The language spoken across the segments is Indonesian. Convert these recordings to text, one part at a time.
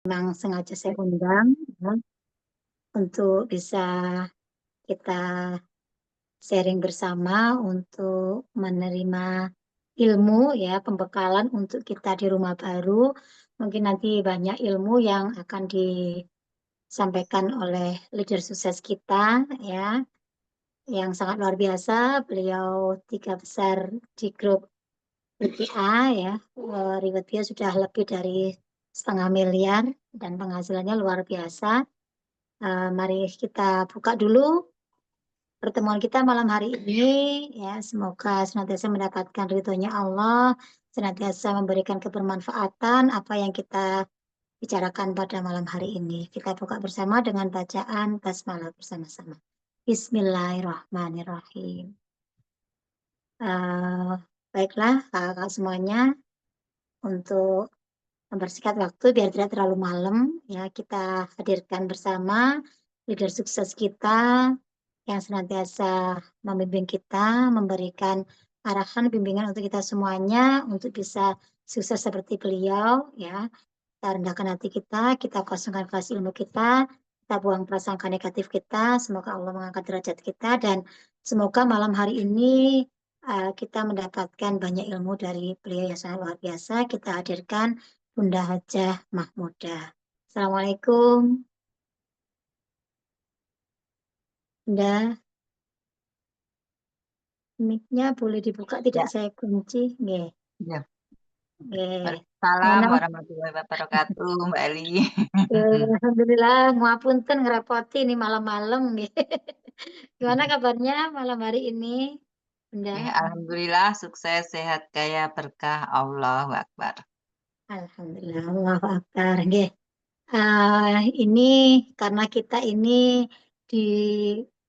memang sengaja saya undang ya, untuk bisa kita sharing bersama untuk menerima ilmu ya, pembekalan untuk kita di rumah baru. Mungkin nanti banyak ilmu yang akan disampaikan oleh leader sukses kita ya, yang sangat luar biasa. Beliau tiga besar di grup BPA ya, reward dia sudah lebih dari 500 miliar dan penghasilannya luar biasa. Mari kita buka dulu pertemuan kita malam hari ini ya, semoga senantiasa mendapatkan ridhonya Allah, senantiasa memberikan kebermanfaatan apa yang kita bicarakan pada malam hari ini. Kita buka bersama dengan bacaan basmalah bersama-sama. Bismillahirrahmanirrahim. Eh, Baiklah kakak semuanya, untuk mempersingkat waktu biar tidak terlalu malam ya, kita hadirkan bersama leader sukses kita yang senantiasa membimbing kita, memberikan arahan bimbingan untuk kita semuanya untuk bisa sukses seperti beliau ya. Kita rendahkan hati kita kosongkan kelas ilmu kita buang prasangka negatif kita. Semoga Allah mengangkat derajat kita dan semoga malam hari ini kita mendapatkan banyak ilmu dari beliau yang sangat luar biasa. Kita hadirkan Bunda Hajah Mahmudah. Assalamualaikum, Bunda. Mic-nya boleh dibuka, tidak Ya, saya kunci. Nggih, ya. nggih. Waalaikumsalam Mohon maaf. warahmatullahi wabarakatuh, Mbak Eli. Alhamdulillah, ngapunten ngerepoti nih malam-malam nggih. Gimana kabarnya malam hari ini, Bunda? Ya, alhamdulillah sukses, sehat, kaya, berkah, Allahu Akbar. Alhamdulillah, Allahu Akbar. Nggih. Ini karena kita ini di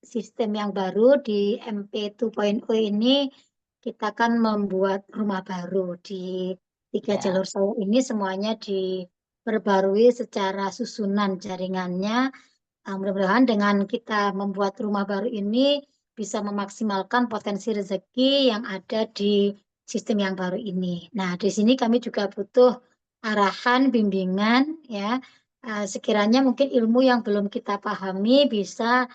sistem yang baru di MP 2.0 ini, kita kan membuat rumah baru di tiga Ya, jalur saya ini, semuanya diperbarui secara susunan jaringannya. Mudah-mudahan dengan kita membuat rumah baru ini bisa memaksimalkan potensi rezeki yang ada di sistem yang baru ini. Nah, di sini kami juga butuh arahan, bimbingan, ya. Sekiranya mungkin ilmu yang belum kita pahami bisa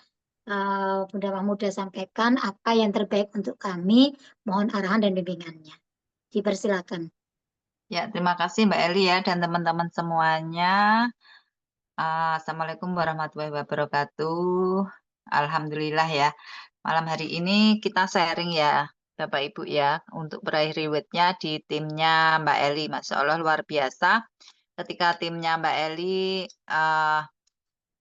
Bunda Mahmudah sampaikan apa yang terbaik untuk kami. Mohon arahan dan bimbingannya. Dipersilakan. ya, terima kasih Mbak Eli ya dan teman-teman semuanya. Assalamualaikum warahmatullahi wabarakatuh. Alhamdulillah ya. Malam hari ini kita sharing ya, Bapak Ibu ya, untuk peraih rewardnya di timnya Mbak Eli. Masya Allah luar biasa. Ketika timnya Mbak Eli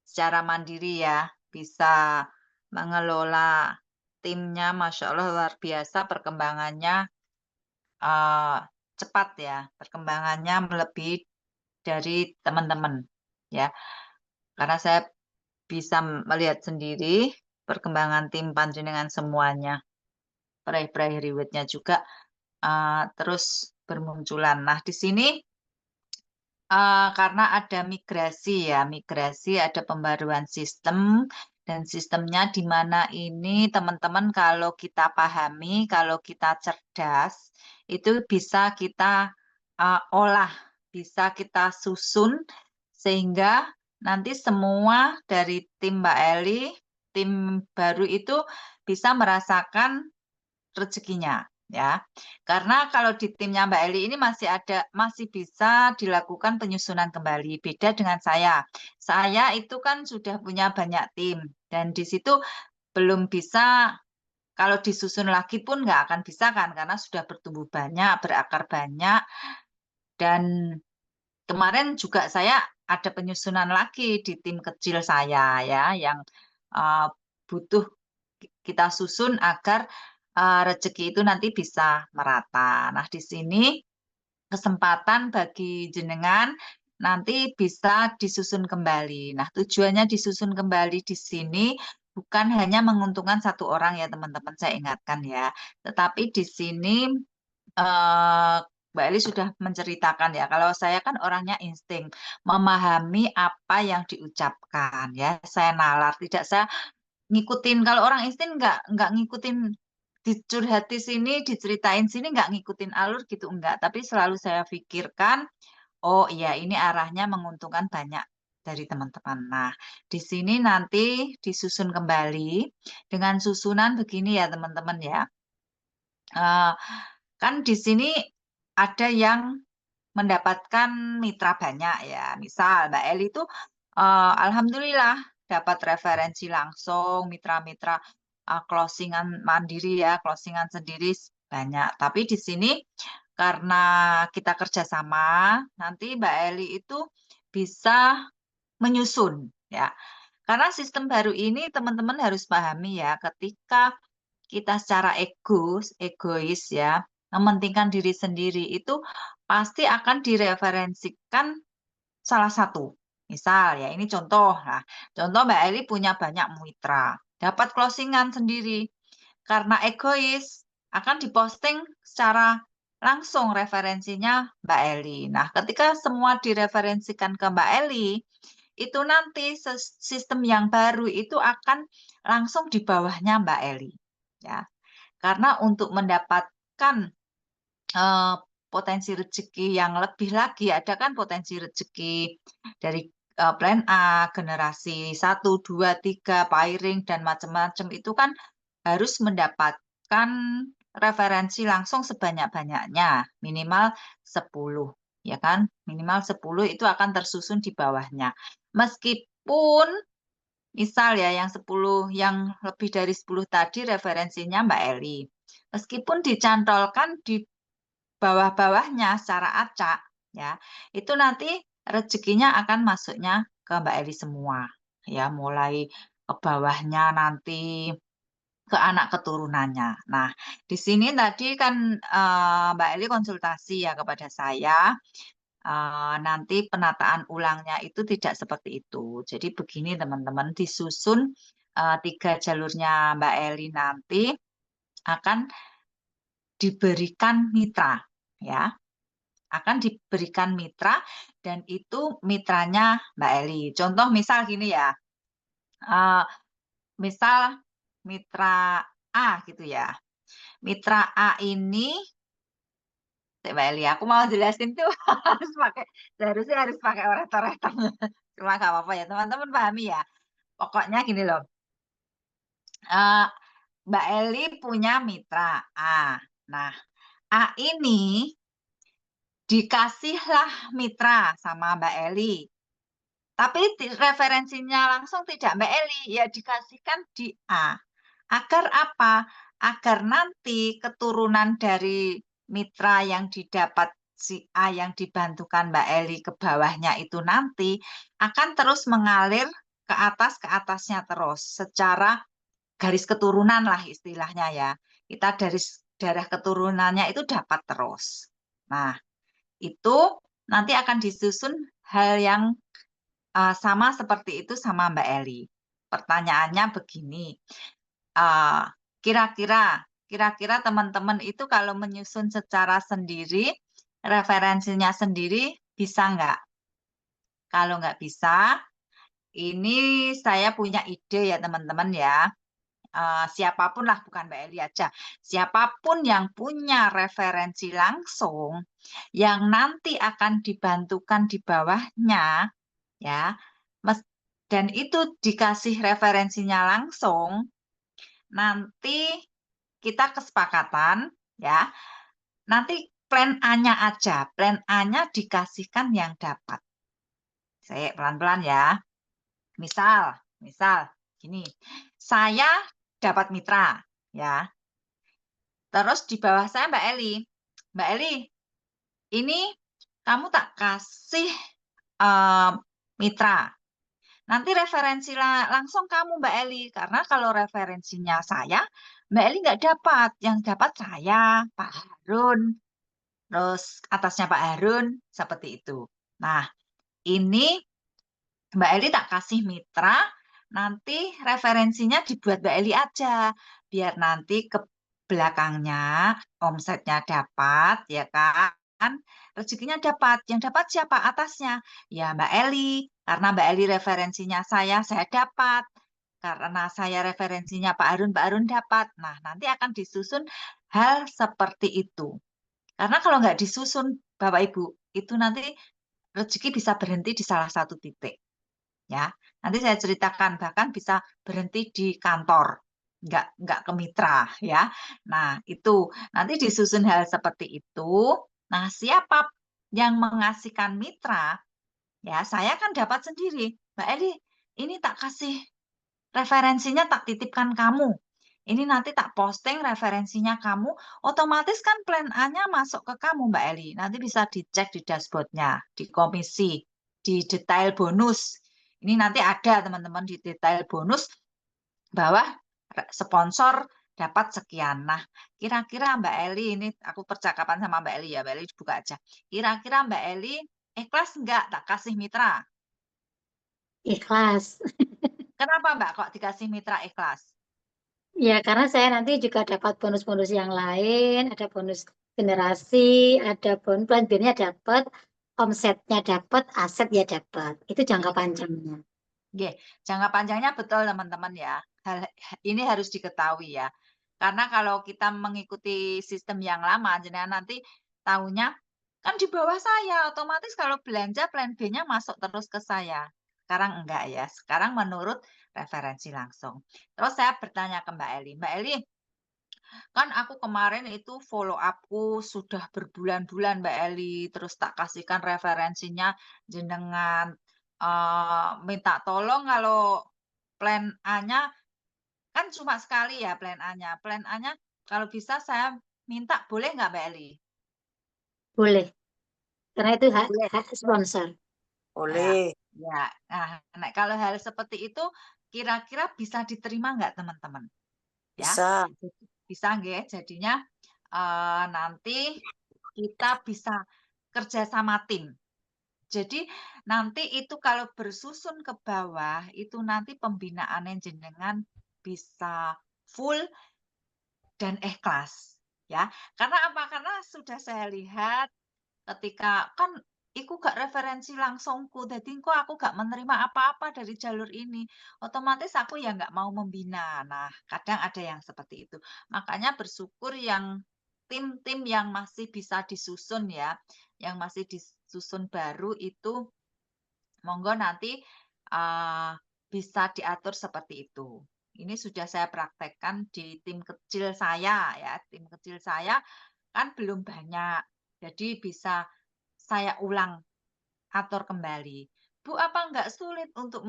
secara mandiri ya, bisa mengelola timnya, Masya Allah luar biasa perkembangannya eh, cepat ya, perkembangannya melebihi dari teman-teman ya. Karena saya bisa melihat sendiri perkembangan tim panjenengan semuanya, peraih-peraih rewardnya juga terus bermunculan. Nah, di sini karena ada migrasi ya, migrasi ada pembaruan sistem dan sistemnya di mana ini teman-teman kalau kita pahami, kalau kita cerdas, itu bisa kita olah, bisa kita susun sehingga nanti semua dari tim Mbak Eli, tim baru itu bisa merasakan rezekinya ya. Karena kalau di timnya Mbak Eli ini masih bisa dilakukan penyusunan kembali. Beda dengan saya. Saya itu kan sudah punya banyak tim dan di situ belum bisa kalau disusun lagi pun nggak akan bisa kan karena sudah bertumbuh banyak, berakar banyak dan kemarin juga saya ada penyusunan lagi di tim kecil saya ya yang uh, butuh kita susun agar rezeki itu nanti bisa merata. Nah, di sini kesempatan bagi jenengan nanti bisa disusun kembali. Nah, tujuannya disusun kembali di sini bukan hanya menguntungkan satu orang ya teman-teman, saya ingatkan ya. Tetapi di sini Mbak Eli sudah menceritakan ya, kalau saya kan orangnya insting, memahami apa yang diucapkan ya. Saya nalar, tidak saya ngikutin. Kalau orang insting nggak ngikutin dicurhati sini, diceritain sini, nggak ngikutin alur gitu enggak. Tapi selalu saya pikirkan, Oh iya, ini arahnya menguntungkan banyak dari teman-teman. Nah, di sini nanti disusun kembali dengan susunan begini ya teman-teman ya. Eh, kan di sini ada yang mendapatkan mitra banyak ya. Misal Mbak Eli itu alhamdulillah dapat referensi langsung mitra-mitra closingan mandiri ya, closingan sendiri banyak. Tapi di sini karena kita kerjasama, nanti Mbak Eli itu bisa menyusun ya. Karena sistem baru ini teman-teman harus pahami ya, ketika kita secara egois ya, mementingkan diri sendiri itu pasti akan direferensikan salah satu. Misal ya, ini contoh. Nah, contoh Mbak Eli punya banyak mitra, dapat closingan sendiri. Karena egois, akan diposting secara langsung referensinya Mbak Eli. Nah, ketika semua direferensikan ke Mbak Eli, itu nanti sistem yang baru itu akan langsung di bawahnya Mbak Eli. Ya, karena untuk mendapatkan eh, potensi rezeki yang lebih lagi, ada kan potensi rezeki dari plan A, generasi 1, 2, 3, piring, dan macam-macam itu kan harus mendapatkan referensi langsung sebanyak-banyaknya, minimal 10, ya kan? Minimal 10 itu akan tersusun di bawahnya. Meskipun misal ya yang 10, yang lebih dari 10 tadi referensinya Mbak Eli. Meskipun dicantolkan di bawah-bawahnya secara acak ya, itu nanti rezekinya akan masuknya ke Mbak Eli semua. Ya, mulai ke bawahnya nanti ke anak keturunannya. Nah, di sini tadi kan Mbak Eli konsultasi ya kepada saya. Nanti penataan ulangnya itu tidak seperti itu. Jadi begini teman-teman, disusun 3 jalurnya Mbak Eli nanti akan diberikan mitra, ya, akan diberikan mitra dan itu mitranya Mbak Eli. Contoh misal gini ya, eh, misal mitra A gitu ya. Mitra A ini, Mbak Eli, aku mau jelasin tuh harus pakai, seharusnya harus pakai orator-oratornya. Cuma nggak apa-apa ya, teman-teman pahami ya. Pokoknya gini loh, eh, Mbak Eli punya mitra A. Nah, A ini dikasihlah mitra sama Mbak Eli. Tapi referensinya langsung tidak Mbak Eli, ya dikasihkan di A. Agar apa? Agar nanti keturunan dari mitra yang didapat si A yang dibantukan Mbak Eli ke bawahnya itu nanti akan terus mengalir ke atasnya terus secara garis keturunan lah istilahnya ya. Kita dari darah keturunannya itu dapat terus. Nah, itu nanti akan disusun hal yang sama seperti itu sama Mbak Eli. Pertanyaannya begini, uh, kira-kira teman-teman itu kalau menyusun secara sendiri, referensinya sendiri bisa nggak? Kalau nggak bisa, ini saya punya ide ya teman-teman ya. Siapapun lah, bukan Mbak Eli aja. Siapapun yang punya referensi langsung, yang nanti akan dibantukan di bawahnya, ya, dan itu dikasih referensinya langsung, nanti kita kesepakatan, ya, nanti plan A-nya aja, plan A-nya dikasihkan yang dapat. Saya pelan-pelan ya. Misal, gini, saya dapat mitra, ya. Terus di bawah saya Mbak Eli. Mbak Eli, ini kamu tak kasih eh, mitra. Nanti referensi langsung kamu Mbak Eli. Karena kalau referensinya saya, Mbak Eli nggak dapat. Yang dapat saya, Pak Harun. Terus atasnya Pak Harun, seperti itu. Nah, ini Mbak Eli tak kasih mitra, nanti referensinya dibuat Mbak Eli aja. Biar nanti ke belakangnya omsetnya dapat, ya kan? Rezekinya dapat. Yang dapat siapa atasnya? Ya Mbak Eli. Karena Mbak Eli referensinya saya dapat. Karena saya referensinya Pak Harun dapat. Nah, nanti akan disusun hal seperti itu. Karena kalau nggak disusun, Bapak Ibu, itu nanti rezeki bisa berhenti di salah satu titik. Ya, nanti saya ceritakan, bahkan bisa berhenti di kantor, nggak ke mitra ya. Nah, itu nanti disusun hal seperti itu. Nah, siapa yang mengasihkan mitra, ya saya kan dapat sendiri. Mbak Eli, ini tak kasih referensinya, tak titipkan kamu. Ini nanti tak posting referensinya kamu, otomatis kan plan A-nya masuk ke kamu, Mbak Eli. Nanti bisa dicek di dashboardnya, di komisi, di detail bonus. Ini nanti ada teman-teman di detail bonus bahwa sponsor dapat sekian. Nah, kira-kira Mbak Eli, ini aku percakapan sama Mbak Eli ya, Mbak Eli buka aja. Kira-kira Mbak Eli ikhlas enggak tak kasih mitra? Ikhlas. Kenapa Mbak kok dikasih mitra ikhlas? Ya, karena saya nanti juga dapat bonus-bonus yang lain, ada bonus generasi, ada bonus plan B-nya dapat, omsetnya dapat, aset ya dapat. Itu jangka panjangnya. Oke, jangka panjangnya betul teman-teman ya. Ini harus diketahui ya. Karena kalau kita mengikuti sistem yang lama, jenengan nanti tahunya kan di bawah saya, otomatis kalau belanja plan B-nya masuk terus ke saya. Sekarang enggak ya, sekarang menurut referensi langsung. Terus saya bertanya ke Mbak Eli, Mbak Eli, kan aku kemarin itu follow up-ku sudah berbulan-bulan Mbak Eli, terus tak kasihkan referensinya jenengan minta tolong kalau plan A-nya kan cuma sekali ya plan A-nya. Plan A-nya kalau bisa saya minta boleh nggak Mbak Eli? Boleh, karena itu hak, Boleh. hak sponsor. Ya, Boleh. ya. Nah, kalau hal seperti itu kira-kira bisa diterima nggak teman-teman? Ya, Bisa. bisa nggak? Jadinya nanti kita bisa kerja sama tim. Jadi nanti itu kalau bersusun ke bawah, itu nanti pembinaannya jenengan bisa full dan ikhlas. Ya, karena apa? Karena sudah saya lihat ketika kan iku gak referensi langsungku, jadi kok aku gak menerima apa-apa dari jalur ini. Otomatis aku ya nggak mau membina. Nah, kadang ada yang seperti itu. Makanya bersyukur yang tim-tim yang masih bisa disusun ya, yang masih disusun baru itu monggo nanti bisa diatur seperti itu. Ini sudah saya praktekkan di tim kecil saya ya, tim kecil saya kan belum banyak. Jadi bisa saya ulang atur kembali. Bu, apa enggak sulit untuk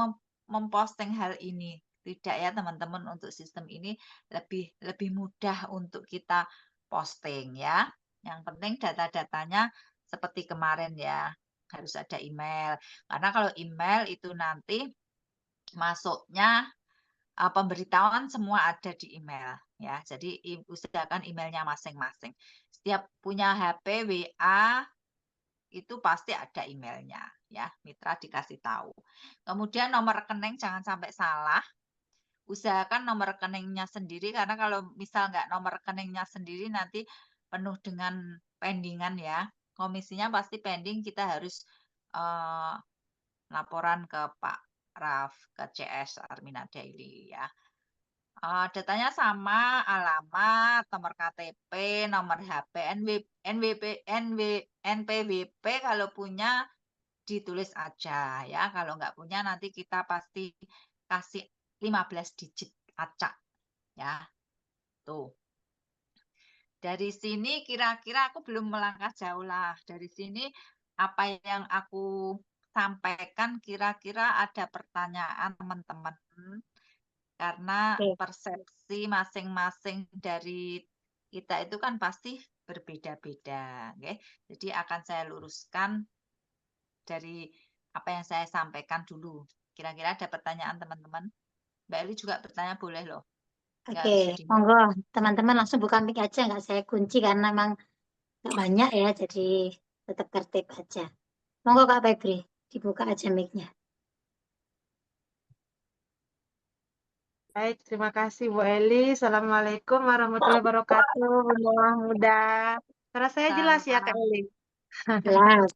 memposting hal ini? Tidak ya teman-teman, untuk sistem ini lebih lebih mudah untuk kita posting ya. Yang penting data-datanya seperti kemarin ya, harus ada email. Karena kalau email itu nanti masuknya pemberitahuan semua ada di email ya. Jadi usahakan emailnya masing-masing. Setiap punya HP, WA itu pasti ada emailnya ya. Mitra dikasih tahu. Kemudian nomor rekening jangan sampai salah. Usahakan nomor rekeningnya sendiri karena kalau misal nggak nomor rekeningnya sendiri nanti penuh dengan pendingan ya. Komisinya pasti pending, kita harus laporan ke Pak Raf, ke CS Armina Daily ya. Datanya sama, alamat, nomor KTP, nomor HP, NWP, NPWP kalau punya ditulis aja ya. Kalau nggak punya nanti kita pasti kasih 15 digit acak ya. Tuh. Dari sini kira-kira aku belum melangkah jauh lah. Dari sini apa yang aku sampaikan kira-kira ada pertanyaan teman-teman. Karena Oke, persepsi masing-masing dari kita itu kan pasti berbeda-beda. Okay? Jadi akan saya luruskan dari apa yang saya sampaikan dulu. Kira-kira ada pertanyaan teman-teman? Mbak Eli juga bertanya boleh loh. Nggak oke. harus jadi Monggo teman-teman langsung buka mic aja, nggak saya kunci karena memang nggak banyak ya, jadi tetap tertib aja. Monggo Kak Febri, dibuka aja mic-nya. Baik, terima kasih Bu Eli. Assalamualaikum warahmatullahi wabarakatuh, Bunda Muda. Suara saya jelas ya Kak sama Eli? Jelas.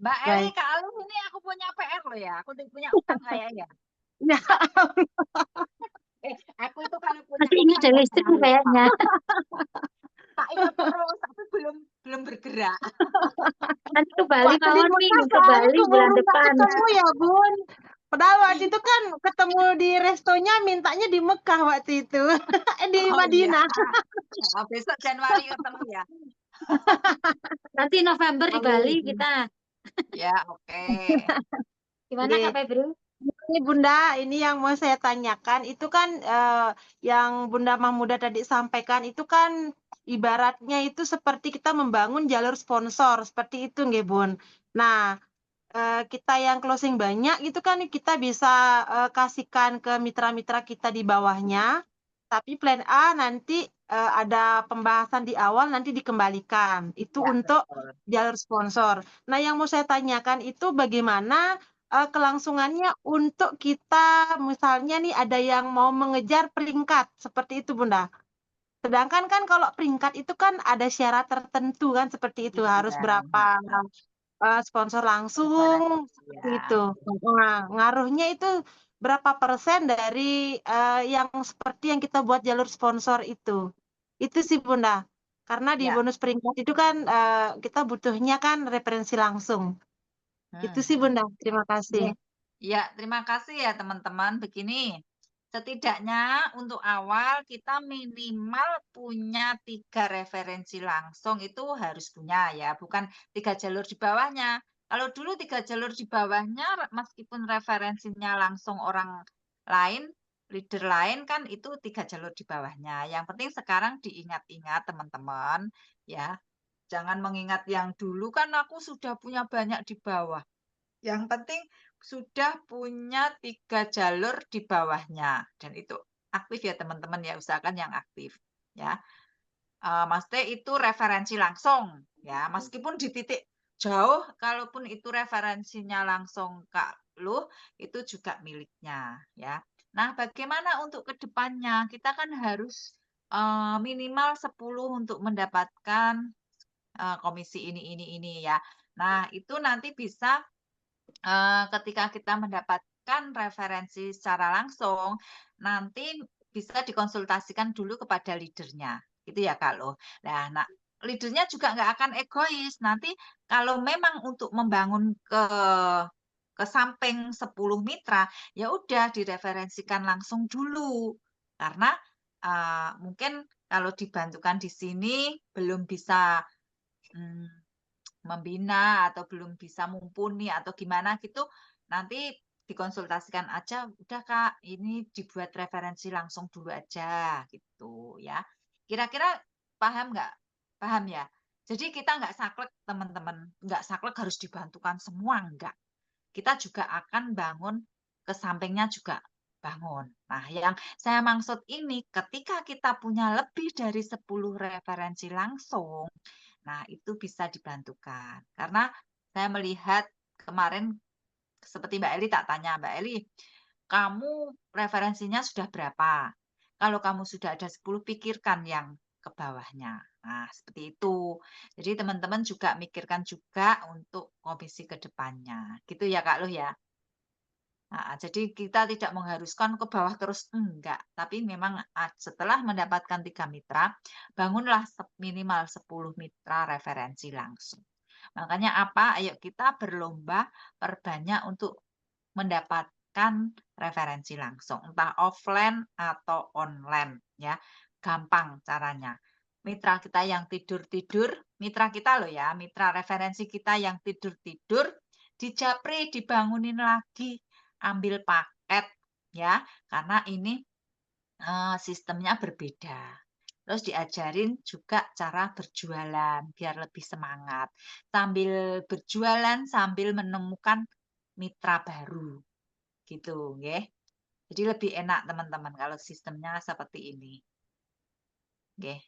Mbak Eli, Baik. Kak Alun ini aku punya PR loh ya. Aku punya utang kayak ya. Ya, Aku itu kalau punya Masih ingat utang dari nggak pernah istrimu lupa. kayaknya. Tak ingat terus, tapi belum belum bergerak. Nanti ke Bali Waktu di mawon Mekah nih, ke soalnya Bali bulan keburu nggak depan. ketemu ya Bun. Padahal waktu itu kan ketemu di restonya mintanya di Mekah waktu itu. Di Oh iya, Madinah. besok Januari ketemu ya. Nanti November di Bali Amin. kita. Ya, oke. Gimana Oke. Kak Febri? Ini Bunda, ini yang mau saya tanyakan itu kan yang Bunda Mahmuda tadi sampaikan itu kan ibaratnya itu seperti kita membangun jalur sponsor seperti itu nggih Bun. Nah, kita yang closing banyak itu kan kita bisa kasihkan ke mitra-mitra kita di bawahnya. Tapi plan A nanti ada pembahasan di awal nanti dikembalikan. Itu Ya, untuk betul. jalur sponsor. Nah, yang mau saya tanyakan itu bagaimana kelangsungannya untuk kita misalnya nih ada yang mau mengejar peringkat seperti itu Bunda. Sedangkan kan kalau peringkat itu kan ada syarat tertentu kan seperti itu harus Iya, berapa sponsor langsung referensi seperti ya. itu. Nah, ngaruhnya itu berapa persen dari yang seperti yang kita buat jalur sponsor itu. Itu sih Bunda. Karena di Ya. bonus peringkat itu kan kita butuhnya kan referensi langsung. Itu sih Hmm. Bunda. Terima kasih. Ya, terima kasih ya teman-teman. Begini, setidaknya untuk awal kita minimal punya 3 referensi langsung itu harus punya ya, bukan 3 jalur di bawahnya. Kalau dulu 3 jalur di bawahnya, meskipun referensinya langsung orang lain, leader lain kan itu 3 jalur di bawahnya. Yang penting sekarang diingat-ingat teman-teman ya. Jangan mengingat yang dulu kan aku sudah punya banyak di bawah. Yang penting sudah punya 3 jalur di bawahnya dan itu aktif ya teman-teman ya, usahakan yang aktif ya. Maksudnya itu referensi langsung ya, meskipun di titik jauh kalaupun itu referensinya langsung Kak Luh, itu juga miliknya ya. Nah, bagaimana untuk ke depannya? Kita kan harus minimal 10 untuk mendapatkan komisi ini ya. Nah, itu nanti bisa ketika kita mendapatkan referensi secara langsung, nanti bisa dikonsultasikan dulu kepada leadernya, gitu ya Kak Loh. Nah, leadernya juga nggak akan egois. Nanti kalau memang untuk membangun ke samping 10 mitra, ya udah direferensikan langsung dulu. Karena mungkin kalau dibantukan di sini belum bisa membina atau belum bisa mumpuni atau gimana gitu, nanti dikonsultasikan aja, udah Kak, ini dibuat referensi langsung dulu aja gitu ya. Kira-kira paham nggak? Paham ya? Jadi kita nggak saklek teman-teman, nggak saklek harus dibantukan semua, enggak. Kita juga akan bangun ke sampingnya juga bangun. Nah, yang saya maksud ini ketika kita punya lebih dari 10 referensi langsung, nah, itu bisa dibantukan. Karena saya melihat kemarin seperti Mbak Eli tak tanya, Mbak Eli, kamu referensinya sudah berapa? Kalau kamu sudah ada 10, pikirkan yang ke bawahnya. Nah, seperti itu. Jadi teman-teman juga mikirkan juga untuk komisi ke depannya. Gitu ya Kak Luh ya. Nah, jadi kita tidak mengharuskan ke bawah terus, enggak. Tapi memang setelah mendapatkan 3 mitra, bangunlah minimal 10 mitra referensi langsung. Makanya apa? Ayo kita berlomba perbanyak untuk mendapatkan referensi langsung, entah offline atau online ya. Gampang caranya. Mitra kita yang tidur-tidur, mitra kita loh ya, mitra referensi kita yang tidur-tidur, dijapri, dibangunin lagi, ambil paket ya, karena ini sistemnya berbeda. Terus diajarin juga cara berjualan biar lebih semangat. Sambil berjualan sambil menemukan mitra baru gitu nggih. Jadi lebih enak teman-teman kalau sistemnya seperti ini. Nggih.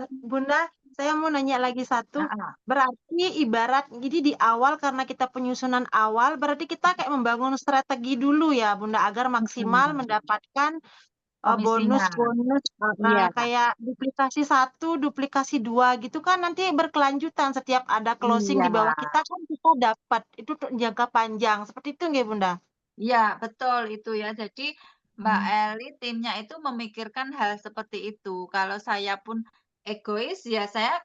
Bunda, saya mau nanya lagi satu. Heeh. Berarti ibarat, jadi di awal karena kita penyusunan awal, berarti kita kayak membangun strategi dulu ya, Bunda, agar maksimal mendapatkan Komisinya. bonus-bonus Iya, kayak duplikasi 1, duplikasi 2 gitu kan nanti berkelanjutan. Setiap ada closing iya. di bawah kita kan kita dapat. Itu untuk jangka panjang. Seperti itu nggak, Bunda? Iya, betul itu ya. Jadi Mbak Hmm. Eli timnya itu memikirkan hal seperti itu. Kalau saya pun egois ya saya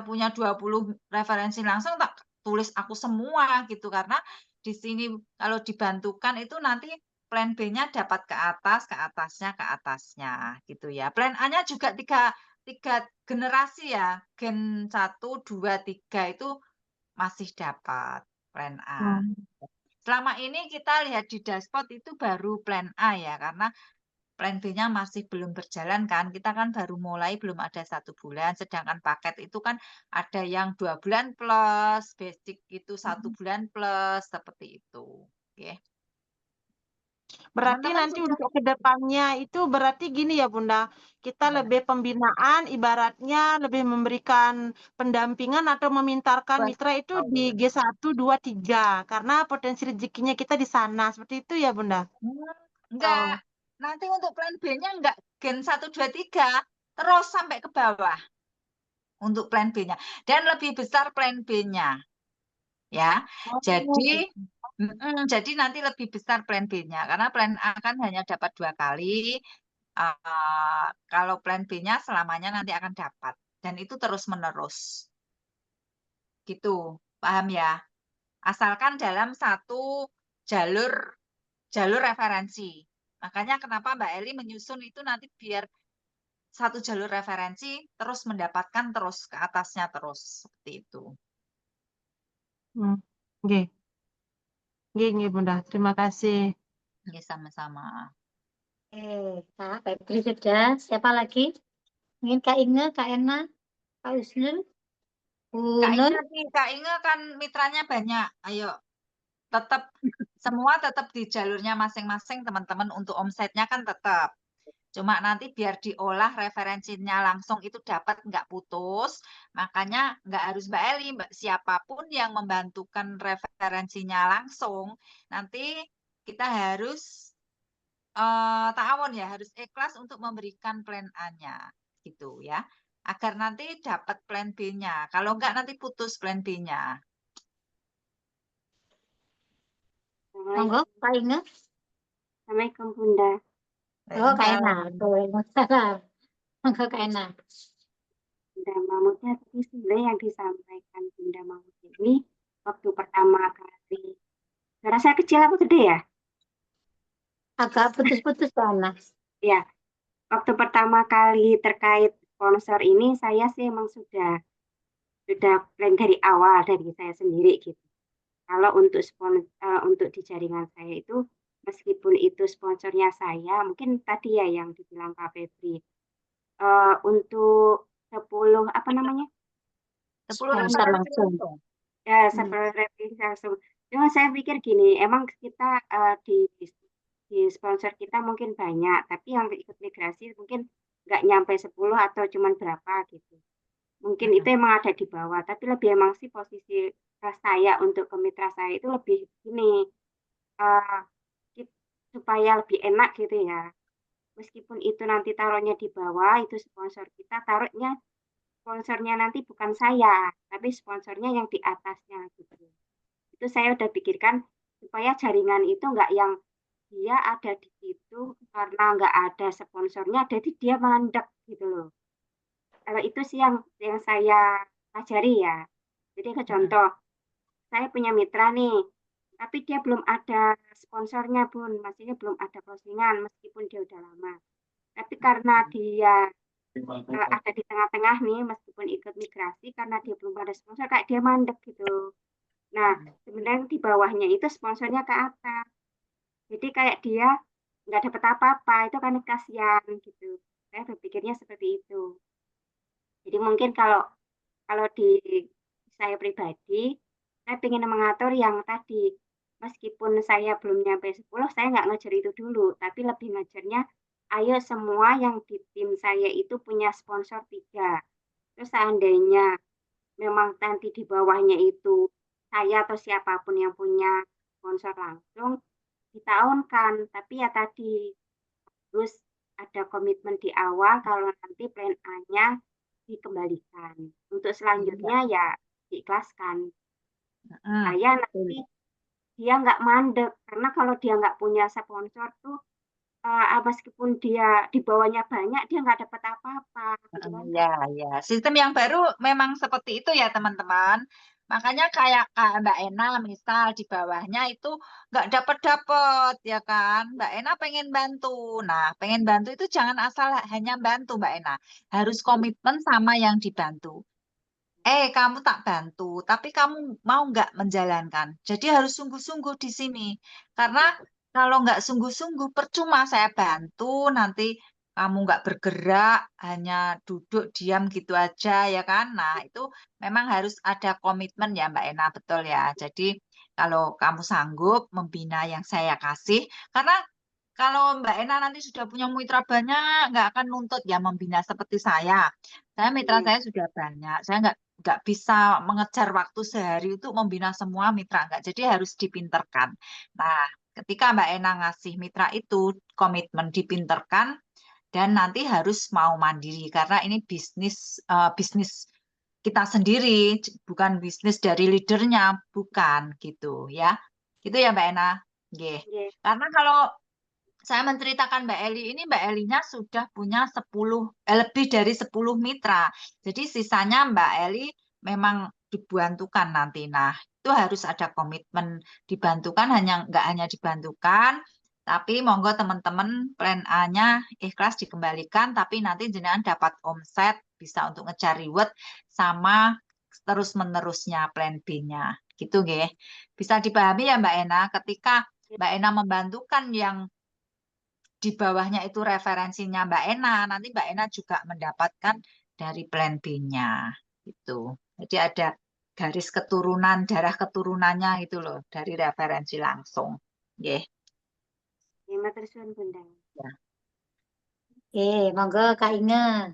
punya 20 referensi langsung tak tulis aku semua gitu karena di sini kalau dibantukan itu nanti plan B-nya dapat ke atasnya gitu ya. Plan A-nya juga tiga generasi ya. Gen 1, 2, 3 itu masih dapat plan A. Hmm. Selama ini kita lihat di dashboard itu baru plan A ya, karena plan B-nya masih belum berjalan kan. Kita kan baru mulai, belum ada 1 bulan. Sedangkan paket itu kan ada yang 2 bulan plus, basic itu 1 bulan plus, seperti itu. Oke. Berarti Teman-teman nanti sudah untuk kedepannya itu berarti gini ya Bunda, kita lebih pembinaan, ibaratnya lebih memberikan pendampingan atau memintarkan mitra itu di G1, 2, 3. Karena potensi rezekinya kita di sana. Seperti itu ya Bunda? enggak. Nanti untuk plan B-nya enggak gen 1, 2, 3. Terus sampai ke bawah untuk plan B-nya. Dan lebih besar plan B-nya. Ya, jadi jadi nanti lebih besar plan B-nya karena plan A kan hanya dapat 2 kali. Kalau plan B-nya selamanya nanti akan dapat dan itu terus menerus. Gitu, paham ya? Asalkan dalam satu jalur referensi. Makanya kenapa Mbak Eli menyusun itu nanti biar satu jalur referensi terus mendapatkan terus ke atasnya terus seperti itu. Oke. Oke, Bunda. Terima kasih. Ini sama-sama. Kak Febri sudah. Siapa lagi? Mungkin Kak Inge, Kak Ena, Kak Usnul, Bu Nur. Kak Inge kan mitranya banyak. Ayo, semua tetap di jalurnya masing-masing teman-teman. Untuk omsetnya kan tetap. Cuma nanti biar diolah referensinya langsung itu dapat nggak putus. Makanya nggak harus Mbak Eli, siapapun yang membantukan referensinya langsung. Nanti kita harus ta'awun ya, harus ikhlas untuk memberikan plan A-nya gitu ya. Agar nanti dapat plan B-nya. Kalau enggak nanti putus plan B-nya. Monggo, Kak Inge. Assalamualaikum Bunda. Oh, Kak Ena. Waalaikumsalam. Monggo, Kak Ena. Bunda Mahmudnya tadi sebenarnya yang disampaikan Bunda Mahmud ini waktu pertama kali. Suara saya kecil apa gede ya? Agak putus-putus, Kak Ena. Ya, waktu pertama kali terkait sponsor ini saya sih emang sudah plan dari awal dari saya sendiri gitu. Kalau untuk di jaringan saya itu meskipun itu sponsornya saya, mungkin tadi ya yang dibilang Kak Febri, untuk 10 apa namanya? 10 Sponsor referensi langsung. langsung. Ya, seperti langsung. Cuma saya pikir gini, emang kita di sponsor kita mungkin banyak, tapi yang ikut migrasi mungkin nggak nyampe 10 atau cuman berapa gitu. Mungkin itu emang ada di bawah, tapi lebih emang sih posisi saya untuk ke mitra saya itu lebih gini, eh, supaya lebih enak gitu ya. Meskipun itu nanti taruhnya di bawah, itu sponsor kita, taruhnya sponsornya nanti bukan saya, tapi sponsornya yang di atasnya gitu. Itu saya udah pikirkan supaya jaringan itu nggak yang dia ada di situ karena nggak ada sponsornya, jadi dia mandek gitu loh. Kalau itu sih yang saya pelajari ya. Jadi ke contoh, saya punya mitra nih, tapi dia belum ada sponsornya Bun, maksudnya belum ada closingan meskipun dia udah lama. Tapi karena dia ada di tengah-tengah nih, meskipun ikut migrasi, karena dia belum ada sponsor, kayak dia mandek gitu. Nah, sebenarnya di bawahnya itu sponsornya ke atas. Jadi kayak dia nggak dapat apa-apa, itu kan kasihan gitu. Saya berpikirnya seperti itu. Jadi mungkin kalau kalau di saya pribadi, saya ingin mengatur yang tadi, meskipun saya belum nyampe 10, saya nggak ngejar itu dulu, tapi lebih ngejarnya, ayo semua yang di tim saya itu punya sponsor 3. Terus seandainya memang nanti di bawahnya itu saya atau siapapun yang punya sponsor langsung, ditaunkan. Tapi ya tadi, terus ada komitmen di awal kalau nanti plan A-nya dikembalikan. Untuk selanjutnya ya diikhlaskan. Saya nanti dia nggak mandek. Karena kalau dia nggak punya sponsor tuh meskipun dia di bawahnya banyak, dia nggak dapat apa-apa, gitu kan, Kak. Ya, ya. Sistem yang baru memang seperti itu ya teman-teman. Makanya kayak Mbak Ena misal di bawahnya itu nggak dapat ya kan. Mbak Ena pengen bantu. Nah, pengen bantu itu jangan asal hanya bantu Mbak Ena. Harus komitmen sama yang dibantu. Kamu tak bantu, tapi kamu mau nggak menjalankan. Jadi harus sungguh-sungguh di sini. Karena kalau nggak sungguh-sungguh, percuma saya bantu, nanti kamu nggak bergerak, hanya duduk diam gitu aja, ya kan? Nah, itu memang harus ada komitmen ya, Mbak Ena, betul ya. Jadi kalau kamu sanggup membina yang saya kasih, karena kalau Mbak Ena nanti sudah punya mitra banyak, nggak akan nuntut ya membina seperti saya. Saya mitra Iya. saya sudah banyak. Saya nggak bisa mengejar waktu sehari untuk membina semua mitra nggak. Jadi harus dipinterkan. Nah, ketika Mbak Ena ngasih mitra itu komitmen dipinterkan dan nanti harus mau mandiri karena ini bisnis kita sendiri, bukan bisnis dari leadernya, bukan gitu ya. Gitu ya Mbak Ena. Nggih. Iya. Karena kalau saya menceritakan Mbak Eli ini, Mbak Elinya sudah punya lebih dari 10 mitra. Jadi sisanya Mbak Eli memang dibantukan nanti. Nah, itu harus ada komitmen dibantukan, nggak hanya dibantukan, tapi monggo teman-teman plan A-nya ikhlas dikembalikan, tapi nanti jenengan dapat omset, bisa untuk ngejar reward, sama terus-menerusnya plan B-nya. Gitu, nggih. Bisa dipahami ya Mbak Ena, ketika Mbak Ena membantukan yang di bawahnya itu referensinya Mbak Ena, nanti Mbak Ena juga mendapatkan dari plan B-nya gitu. Jadi ada garis keturunan, darah keturunannya itu loh dari referensi langsung. Nggih. Ya, matur suwun Bunda. Ya. Oke, monggo Kak Inge.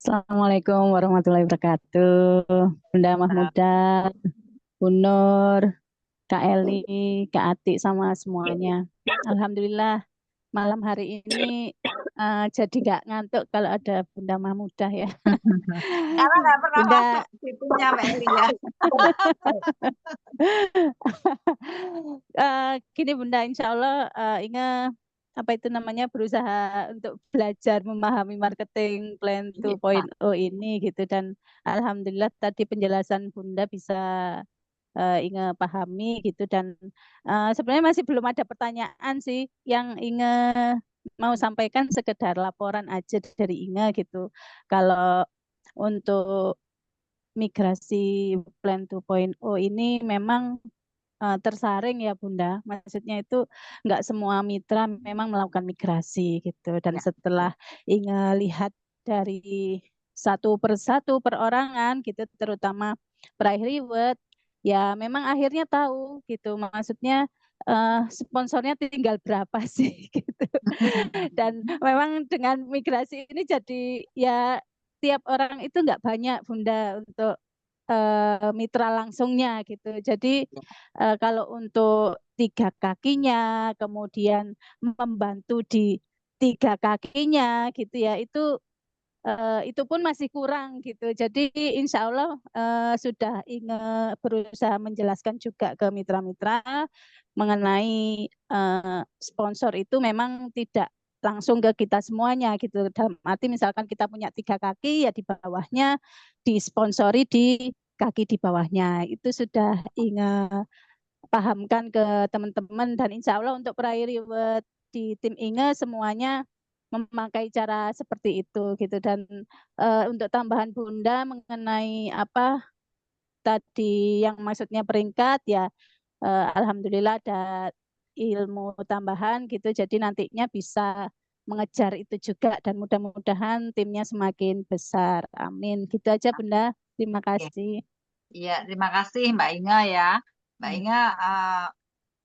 Assalamualaikum warahmatullahi wabarakatuh. Bunda Mahmudah, Bu Nur, Kak Eli, Kak Atik, sama semuanya. Alhamdulillah malam hari ini jadi nggak ngantuk kalau ada Bunda Mahmudah ya. Karena nggak pernah Bunda, masuk situnya Mbak Eli ya. Gini Bunda, insya Allah Inge apa itu namanya berusaha untuk belajar memahami marketing plan 2.0 ini gitu, dan alhamdulillah tadi penjelasan Bunda bisa Inge pahami gitu, dan sebenarnya masih belum ada pertanyaan sih yang Inge mau sampaikan, sekedar laporan aja dari Inge gitu. Kalau untuk migrasi plan 2.0 ini memang tersaring ya Bunda. Maksudnya itu nggak semua mitra memang melakukan migrasi gitu. Dan setelah Inge lihat dari satu persatu perorangan gitu, terutama peraih reward, ya memang akhirnya tahu gitu. Maksudnya sponsornya tinggal berapa sih gitu. Dan memang dengan migrasi ini jadi ya tiap orang itu nggak banyak Bunda untuk mitra langsungnya gitu. Jadi kalau untuk 3 kakinya, kemudian membantu di 3 kakinya gitu ya, itu pun masih kurang gitu. Jadi insya Allah sudah Inge berusaha menjelaskan juga ke mitra-mitra mengenai sponsor itu memang tidak langsung ke kita semuanya gitu. Dalam arti misalkan kita punya 3 kaki, ya di bawahnya disponsori di kaki di bawahnya. Itu sudah Inge pahamkan ke teman-teman, dan insya Allah untuk peraih reward di tim Inge semuanya memakai cara seperti itu gitu. Dan untuk tambahan Bunda mengenai apa tadi yang maksudnya peringkat ya, alhamdulillah ada ilmu tambahan gitu, jadi nantinya bisa mengejar itu juga, dan mudah-mudahan timnya semakin besar. Amin. Gitu aja Bunda. Terima kasih. Iya, terima kasih Mbak Inga ya. Mbak Inga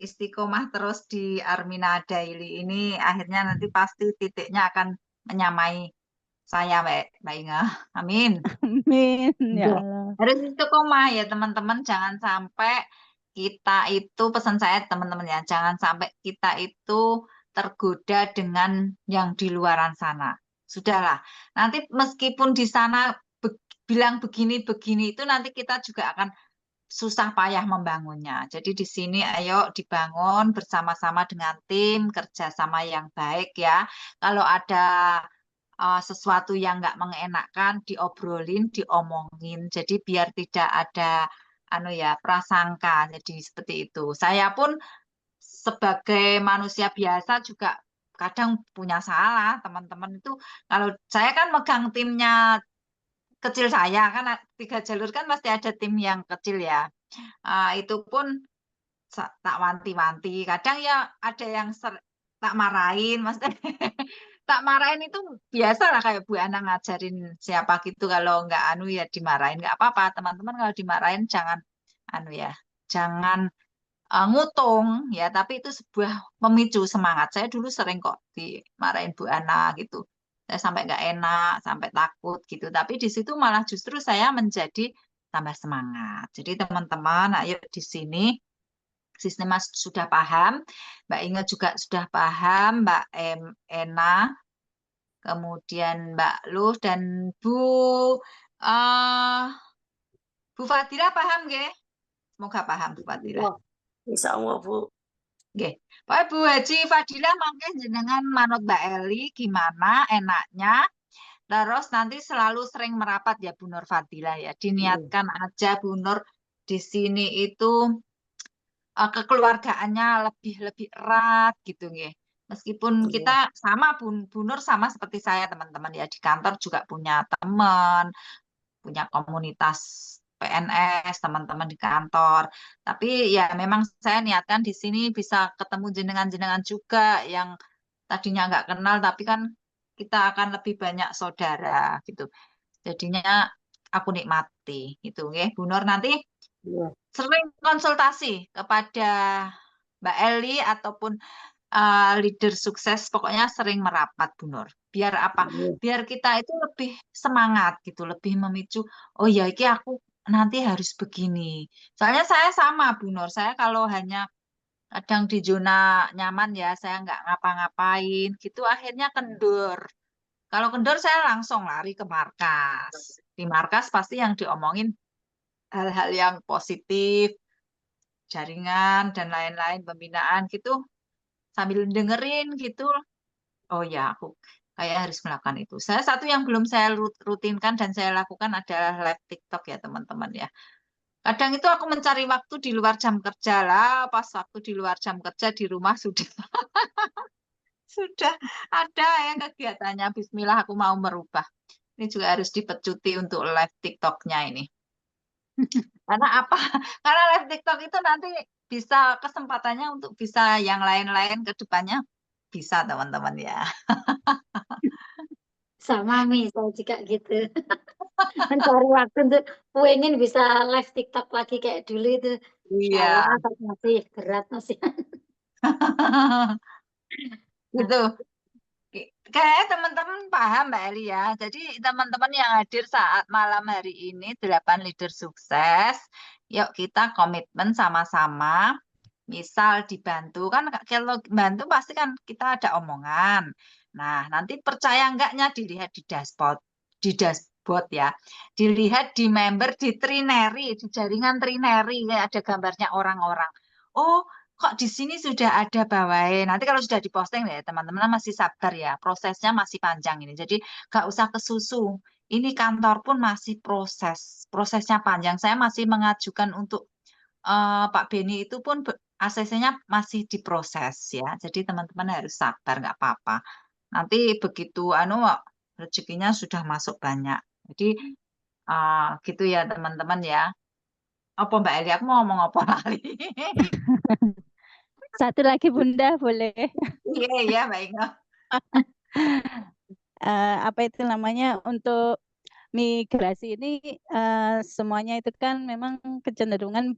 istiqomah terus di Armina Daily ini, akhirnya nanti pasti titiknya akan menyamai saya Mbak Inga. Amin. Amin ya Allah. Harus istiqomah ya teman-teman, jangan sampai kita itu, pesan saya teman-teman ya, jangan sampai kita itu tergoda dengan yang di luaran sana. Sudahlah, nanti meskipun di sana bilang begini-begini itu nanti kita juga akan susah payah membangunnya. Jadi di sini ayo dibangun bersama-sama dengan tim, kerjasama yang baik ya. Kalau ada sesuatu yang nggak mengenakan, diobrolin, diomongin. Jadi biar tidak ada prasangka. Jadi seperti itu. Saya pun sebagai manusia biasa juga kadang punya salah. Teman-teman itu kalau saya kan megang timnya kecil saya kan 3 jalur kan pasti ada tim yang kecil ya. Itu pun tak wanti-wanti. Kadang ya ada yang tak marahin, maksudnya tak marahin itu biasa lah kayak Bu Ana ngajarin siapa gitu kalau nggak ya dimarahin nggak apa-apa teman-teman kalau dimarahin jangan jangan ngutung ya tapi itu sebuah memicu semangat. Saya dulu sering kok dimarahin Bu Ana gitu. Saya sampai nggak enak, sampai takut gitu. Tapi di situ malah justru saya menjadi tambah semangat. Jadi teman-teman, ayo di sini sistemnya sudah paham, Mbak Inge juga sudah paham, Mbak Ena, kemudian Mbak Luz dan uh, Bu Fadila paham nggih? Semoga paham Bu Fadila. Insya Allah Bu. Nggih. Pak Bu Haji Fadila mangke jenengan manut Mbak Eli gimana enaknya. Terus nanti selalu sering merapat ya Bu Nur Fadila ya. Diniatkan aja Bu Nur di sini itu kekeluargaannya lebih erat gitu nggih. Meskipun kita sama Bu Nur sama seperti saya teman-teman ya di kantor juga punya teman, punya komunitas PNS, teman-teman di kantor. Tapi ya memang saya niatkan di sini bisa ketemu jenengan-jenengan juga yang tadinya nggak kenal tapi kan kita akan lebih banyak saudara gitu. Jadinya aku nikmati gitu nggih. Bu Nur nanti sering konsultasi kepada Mbak Eli ataupun leader sukses, pokoknya sering merapat Bu Nur. Biar apa? Biar kita itu lebih semangat gitu, lebih memicu. Oh ya, iki aku nanti harus begini. Soalnya saya sama Bu Nur, saya kalau hanya kadang di zona nyaman ya, saya nggak ngapa-ngapain gitu, akhirnya kendor. Kalau kendor saya langsung lari ke markas. Di markas pasti yang diomongin hal-hal yang positif, jaringan dan lain-lain, pembinaan gitu, sambil dengerin gitu. Oh ya, aku kayak harus melakukan itu. Satu yang belum saya rutinkan dan saya lakukan adalah live TikTok ya teman-teman ya. Kadang itu aku mencari waktu di luar jam kerja lah, pas waktu di luar jam kerja di rumah sudah sudah ada ya kegiatannya. Bismillah aku mau merubah. Ini juga harus dipecuti untuk live TikToknya ini. Karena apa? Karena live TikTok itu nanti bisa kesempatannya untuk bisa yang lain-lain ke depannya bisa teman-teman ya. Sama Mi, saya juga gitu. Mencari waktu untuk pengen bisa live TikTok lagi kayak dulu itu. Iya. Ya, Allah, masih berat masih. Gitu. Kayak teman-teman paham Mbak Eli ya. Jadi teman-teman yang hadir saat malam hari ini 8 leader sukses. Yuk kita komitmen sama-sama. Misal dibantu kan kalau bantu pasti kan kita ada omongan. Nah, nanti percaya enggaknya dilihat di dashboard ya. Dilihat di member di Trinary, di jaringan Trinary kayak ada gambarnya orang-orang. Oh, kok di sini sudah ada bawahnya. Nanti kalau sudah diposting ya teman-teman masih sabar ya. Prosesnya masih panjang ini. Jadi nggak usah kesusu. Ini kantor pun masih prosesnya panjang. Saya masih mengajukan untuk Pak Beni itu pun ACC-nya masih diproses ya. Jadi teman-teman harus sabar, nggak apa-apa. Nanti begitu rezekinya sudah masuk banyak. Jadi gitu ya teman-teman ya. Apa Mbak Eli? Aku mau ngomong apa lagi? Satu lagi Bunda boleh. Iya Mbak Inge. Apa itu namanya untuk migrasi ini semuanya itu kan memang kecenderungan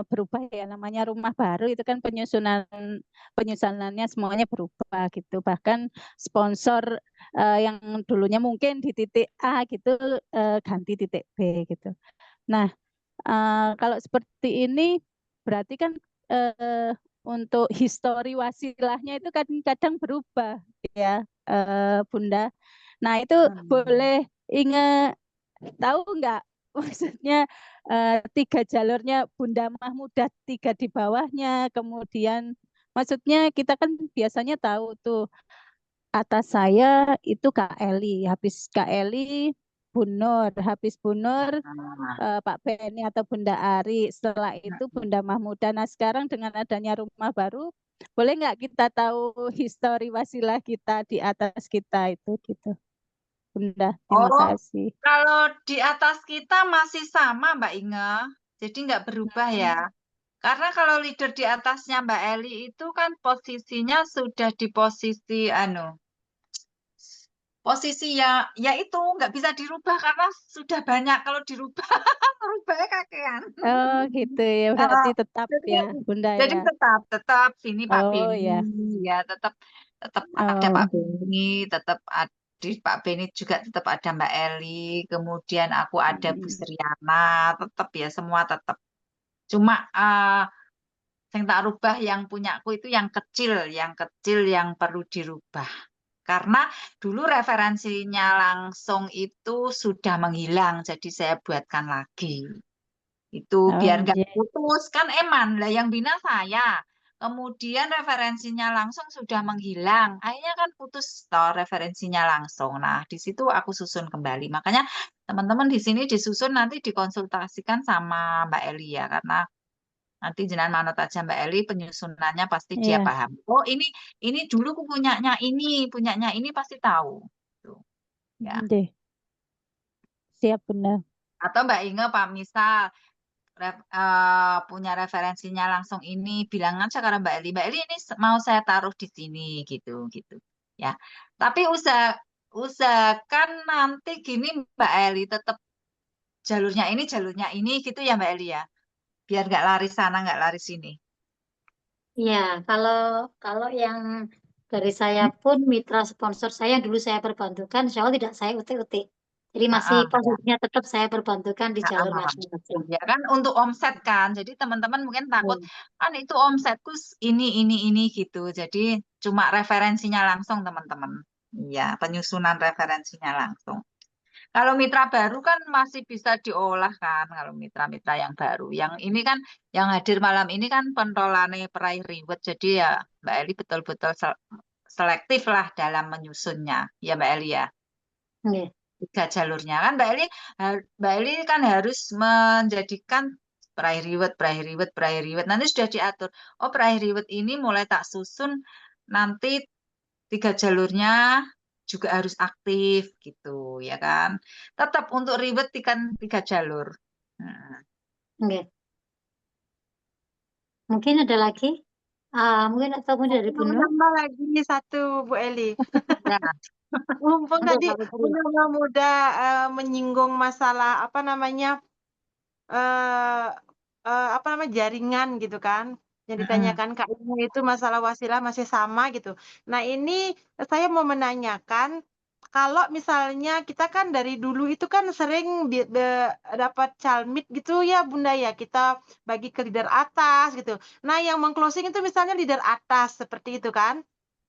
berubah ya, namanya rumah baru itu kan penyusunannya semuanya berubah gitu, bahkan sponsor yang dulunya mungkin di titik A gitu ganti titik B gitu. Nah kalau seperti ini berarti kan untuk histori wasilahnya itu kadang-kadang berubah ya Bunda. Nah itu boleh ingat tahu nggak maksudnya 3 jalurnya Bunda Mahmudah, 3 di bawahnya. Kemudian maksudnya kita kan biasanya tahu tuh atas saya itu Kak Eli, habis Kak Eli Bu Nur, habis Bu Nur Nah, Pak Beni atau Bunda Ari, setelah itu Bunda Mahmudah. Nah sekarang dengan adanya rumah baru, boleh nggak kita tahu histori wasilah kita di atas kita itu gitu, Bunda? Terima oh, kasih. kalau di atas kita masih sama Mbak Inge, jadi nggak berubah ya. Karena kalau leader di atasnya Mbak Eli itu kan posisinya sudah di posisi posisi ya itu nggak bisa dirubah karena sudah banyak. Kalau dirubah, merubahnya kakean. Oh gitu ya, Ah, berarti tetap jadi ya Bunda jadi ya. tetap sini Pak Oh Beni ya, ya tetap tetap ada oh Pak gitu. Beni, tetap di Pak Beni juga tetap ada Mbak Eli, kemudian aku ada Bu Sriana, tetap ya semua tetap. Cuma yang tak rubah yang punyaku itu yang kecil yang perlu dirubah. Karena dulu referensinya langsung itu sudah menghilang, jadi saya buatkan lagi. Itu biar Oh nggak iya. putus, kan eman lah yang bina saya. Kemudian referensinya langsung sudah menghilang. Akhirnya kan putus toh referensinya langsung. Nah, di situ aku susun kembali. Makanya teman-teman di sini disusun nanti dikonsultasikan sama Mbak Eli ya, karena nanti jenengan manut aja Mbak Eli, penyusunannya pasti dia Iya, paham. Oh, ini dulu aku punyanya ini pasti tahu. Tuh, ya. deh. Siap Bunda. Atau Mbak Inge, Pak misal punya referensinya langsung ini, bilang aja karena Mbak Eli. Mbak Eli ini mau saya taruh di sini gitu. Ya. Tapi usahakan nanti gini Mbak Eli tetap jalurnya ini gitu ya Mbak Eli ya. Biar nggak lari sana, nggak lari sini. Ya, kalau kalau yang dari saya pun mitra sponsor saya dulu saya perbantukan, insya Allah tidak saya utik-utik. Jadi masih Ya. posisinya tetap saya perbantukan di Nah, jalur masing-masing. ya kan untuk omset kan. Jadi teman-teman mungkin takut Hmm. kan itu omsetku ini gitu. Jadi cuma referensinya langsung teman-teman. Iya, penyusunan referensinya langsung. Kalau mitra baru kan masih bisa diolah kan kalau mitra-mitra yang baru. Yang ini kan yang hadir malam ini kan pentolane peraih reward. Jadi ya Mbak Eli betul-betul selektif lah dalam menyusunnya. Ya Mbak Eli ya. Nggih. 3 jalurnya kan Mbak Eli kan harus menjadikan peraih reward nanti sudah diatur. Oh peraih reward ini mulai tak susun nanti 3 jalurnya juga harus aktif gitu ya kan. Tetap untuk reward kan 3 jalur. Nah, Nggih. Mungkin ada lagi? Mungkin atau mungkin dari Mau Bu Nur? nambah lagi satu Bu Eli. ya. Mumpung Monggo, tadi Pak Putri. Bunda Mahmuda menyinggung masalah apa namanya eh apa namanya jaringan gitu kan. Yang Mm-mm. ditanyakan Kak Ilmu itu masalah wasilah masih sama gitu. Nah, ini saya mau menanyakan kalau misalnya kita kan dari dulu itu kan sering dapat calmit gitu ya Bunda ya, kita bagi ke leader atas gitu. Nah, yang mengclosing itu misalnya leader atas seperti itu kan.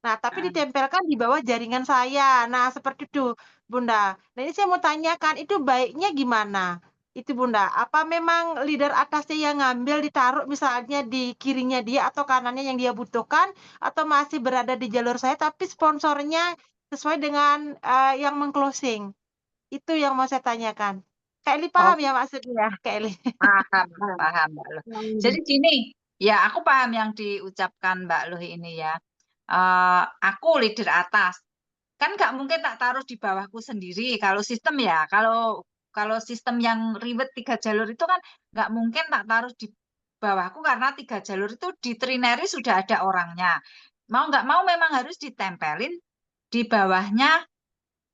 Nah, tapi Mm. ditempelkan di bawah jaringan saya. Nah, seperti itu, Bunda. Nah, ini saya mau tanyakan, itu baiknya gimana? Itu Bunda, apa memang leader atasnya yang ngambil ditaruh misalnya di kirinya dia atau kanannya yang dia butuhkan atau masih berada di jalur saya tapi sponsornya sesuai dengan yang mengclosing. Itu yang mau saya tanyakan. Kak Eli Oh, paham ya maksudnya, Kak Eli? paham Mbak Loh. Jadi gini, ya aku paham yang diucapkan Mbak Loh ini ya. Aku leader atas. Kan nggak mungkin tak taruh di bawahku sendiri kalau sistem ya kalau sistem yang ribet 3 jalur itu kan nggak mungkin tak taruh di bawahku karena 3 jalur itu di trinary sudah ada orangnya mau nggak mau memang harus ditempelin di bawahnya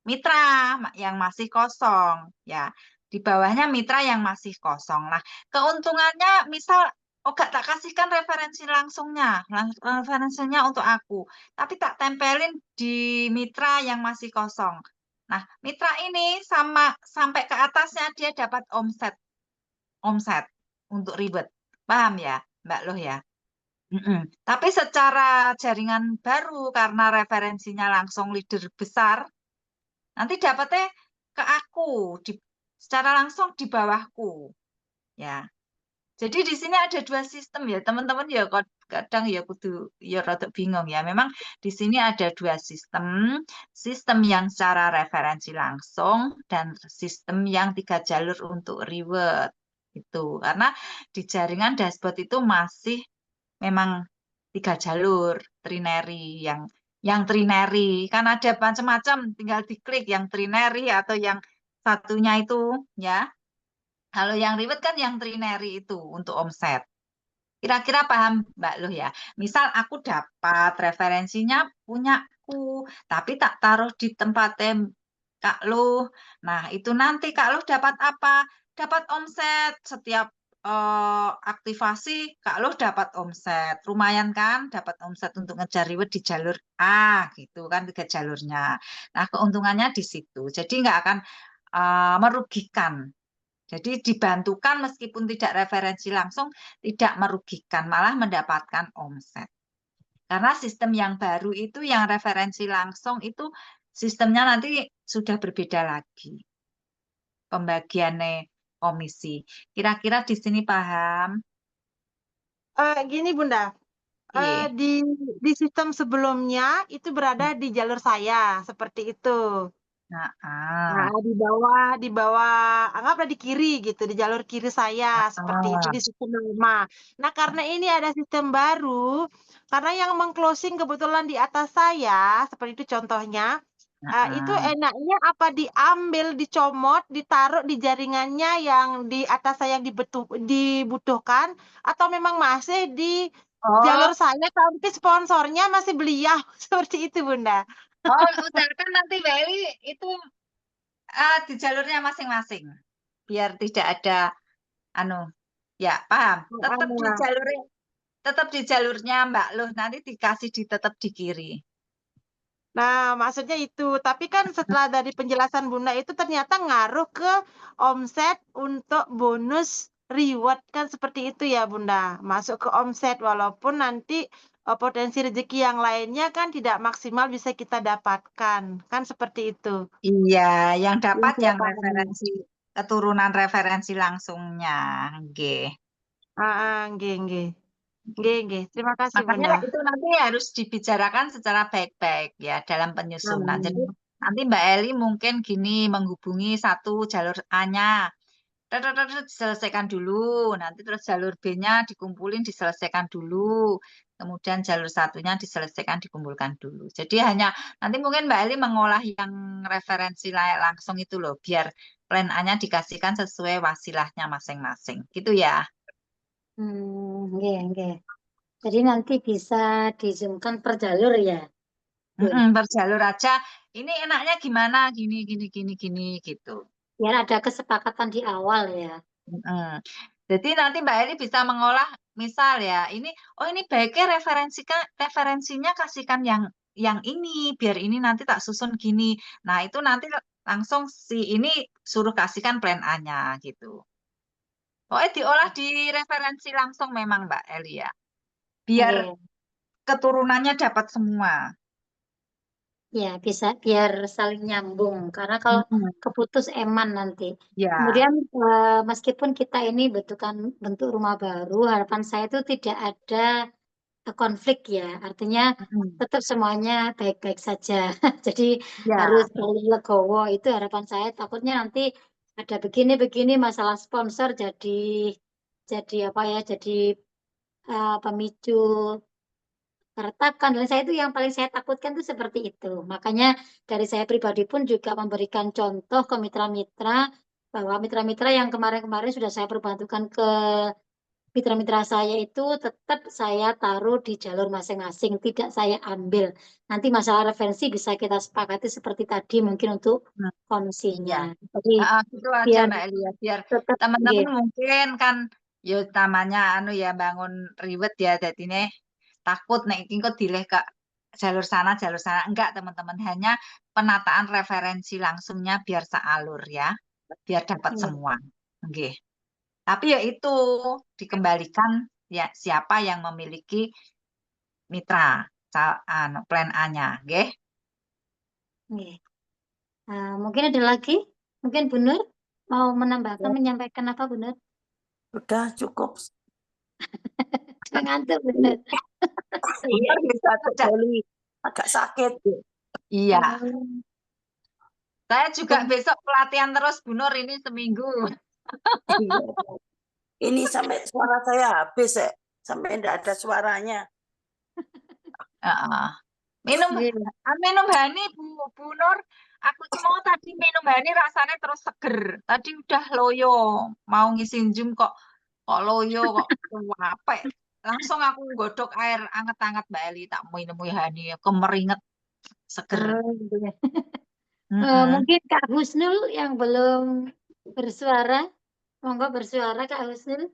mitra yang masih kosong ya di bawahnya mitra yang masih kosong. Nah keuntungannya misal oh gak tak kasihkan referensinya untuk aku tapi tak tempelin di mitra yang masih kosong. Nah, mitra ini sampai ke atasnya dia dapat omset untuk ribet. Paham ya, Mbak Loh ya? Mm-mm. Tapi secara jaringan baru karena referensinya langsung leader besar, nanti dapatnya ke aku secara langsung di bawahku. Ya. Jadi di sini ada dua sistem ya, teman-teman ya kadang ya kudu ya rada bingung ya. Memang di sini ada dua sistem, sistem yang secara referensi langsung dan sistem yang 3 jalur untuk reward. Itu karena di jaringan dashboard itu masih memang 3 jalur trinary yang trinary kan ada macam-macam, tinggal diklik yang trinary atau yang satunya itu ya. Kalau yang ribet kan yang trinary itu untuk omset. Kira-kira paham Mbak Luh ya? Misal aku dapat referensinya punyaku, tapi tak taruh di tempatnya Kak Luh. Nah, itu nanti Kak Luh dapat apa? Dapat omset. Setiap aktivasi Kak Luh dapat omset. Lumayan kan? Dapat omset untuk ngejar reward di jalur A gitu kan, 3 jalurnya. Nah, keuntungannya di situ. Jadi nggak akan merugikan. Jadi dibantukan meskipun tidak referensi langsung, tidak merugikan, malah mendapatkan omset. Karena sistem yang baru itu, yang referensi langsung itu sistemnya nanti sudah berbeda lagi. Pembagiannya komisi. Kira-kira di sini paham? Gini Bunda, Iya. di sistem sebelumnya itu berada di jalur saya seperti itu. Nah, Nah, di bawah, anggaplah di kiri gitu, di jalur kiri saya seperti itu di sistem lama. Nah, karena ini ada sistem baru, karena yang mengclosing kebetulan di atas saya, seperti itu contohnya, itu enaknya apa diambil, dicomot, ditaruh di jaringannya yang di atas saya yang dibutuhkan, atau memang masih di jalur Oh, saya tapi sponsornya masih beliau seperti itu Bunda. usahakan nanti Beli itu di jalurnya masing-masing. Biar tidak ada ya paham. Tetap di jalurnya Mbak Luh, nanti dikasih tetap di kiri. Nah, maksudnya itu. Tapi kan setelah dari penjelasan Bunda itu ternyata ngaruh ke omset untuk bonus reward kan seperti itu ya Bunda. Masuk ke omset walaupun nanti potensi rezeki yang lainnya kan tidak maksimal bisa kita dapatkan. Kan seperti itu. Iya, yang dapat Yang saya yang pahami. referensi keturunan referensi langsungnya, nggih. Nggih, nggih. Nggih, nggih. Terima kasih Makanya Bunda. itu nanti harus dibicarakan secara baik-baik ya dalam penyusunan. Jadi nanti Mbak Eli mungkin gini menghubungi satu jalur A-nya, diselesaikan dulu, nanti terus jalur B-nya dikumpulin diselesaikan dulu, kemudian jalur satunya diselesaikan dikumpulkan dulu. Jadi hanya nanti mungkin Mbak Eli mengolah yang referensi langsung itu loh, biar plan A-nya dikasihkan sesuai wasilahnya masing-masing, gitu ya. Nggih, nggih. Jadi nanti bisa di-zoom-kan per jalur ya. Per jalur aja. Ini enaknya gimana? Gini gitu. Biar ada kesepakatan di awal ya. Mm. Jadi nanti Mbak Eli bisa mengolah, misal ya, ini baiknya referensinya kasihkan yang ini, biar ini nanti tak susun gini. Nah itu nanti langsung si ini suruh kasihkan plan A-nya gitu. Diolah di referensi langsung memang Mbak Eli ya, biar Nggih. keturunannya dapat semua. Ya, bisa biar saling nyambung. Karena kalau Mm-mm. keputus eman nanti. Ya. Kemudian meskipun kita ini bentuk rumah baru, harapan saya itu tidak ada konflik ya. Artinya Mm-mm. tetap semuanya baik-baik saja. Jadi harus Ya. saling legowo. Itu harapan saya. Takutnya nanti ada begini-begini masalah sponsor jadi apa ya? Jadi pemicu keretakan. Dan saya itu yang paling saya takutkan itu seperti itu. Makanya dari saya pribadi pun juga memberikan contoh ke mitra-mitra bahwa mitra-mitra yang kemarin-kemarin sudah saya perbantukan ke mitra-mitra saya itu tetap saya taruh di jalur masing-masing, tidak saya ambil. Nanti masalah referensi bisa kita sepakati seperti tadi mungkin untuk Ya. komisinya. Jadi Gitu aja biar Mbak Elia, biar tetap teman-teman gitu. mungkin kan yo namanya ya bangun ribet ya, jadi nih takut nek iki kok dileh ke jalur sana enggak teman-teman, hanya penataan referensi langsungnya biar sealur ya, biar dapat semua. Nggih. Tapi ya itu dikembalikan ya siapa yang memiliki mitra plan A-nya, nggih. Mungkin ada lagi? Mungkin Bu Nur? mau menambahkan, menyampaikan apa, Bu Nur? Udah cukup. Udah ngantuk, Bu Nur. Iya, bisa Beli agak sakit. Iya, Oh, saya juga besok pelatihan terus Bu Nur ini seminggu. Iya. Ini sampai suara saya habis ya, sampai enggak ada suaranya. Heeh. Minum iya. minum honey Bu Nur. Aku mau tadi minum honey rasanya terus seger. Tadi udah loyo, mau ngisi Zoom kok loyo kok capek. Langsung aku godok air anget-anget Mbak Eli, tak minum honey, kemeringet seger. Oh, iya. Mm-mm. Mungkin Kak Husnul yang belum bersuara, monggo bersuara Kak Husnul.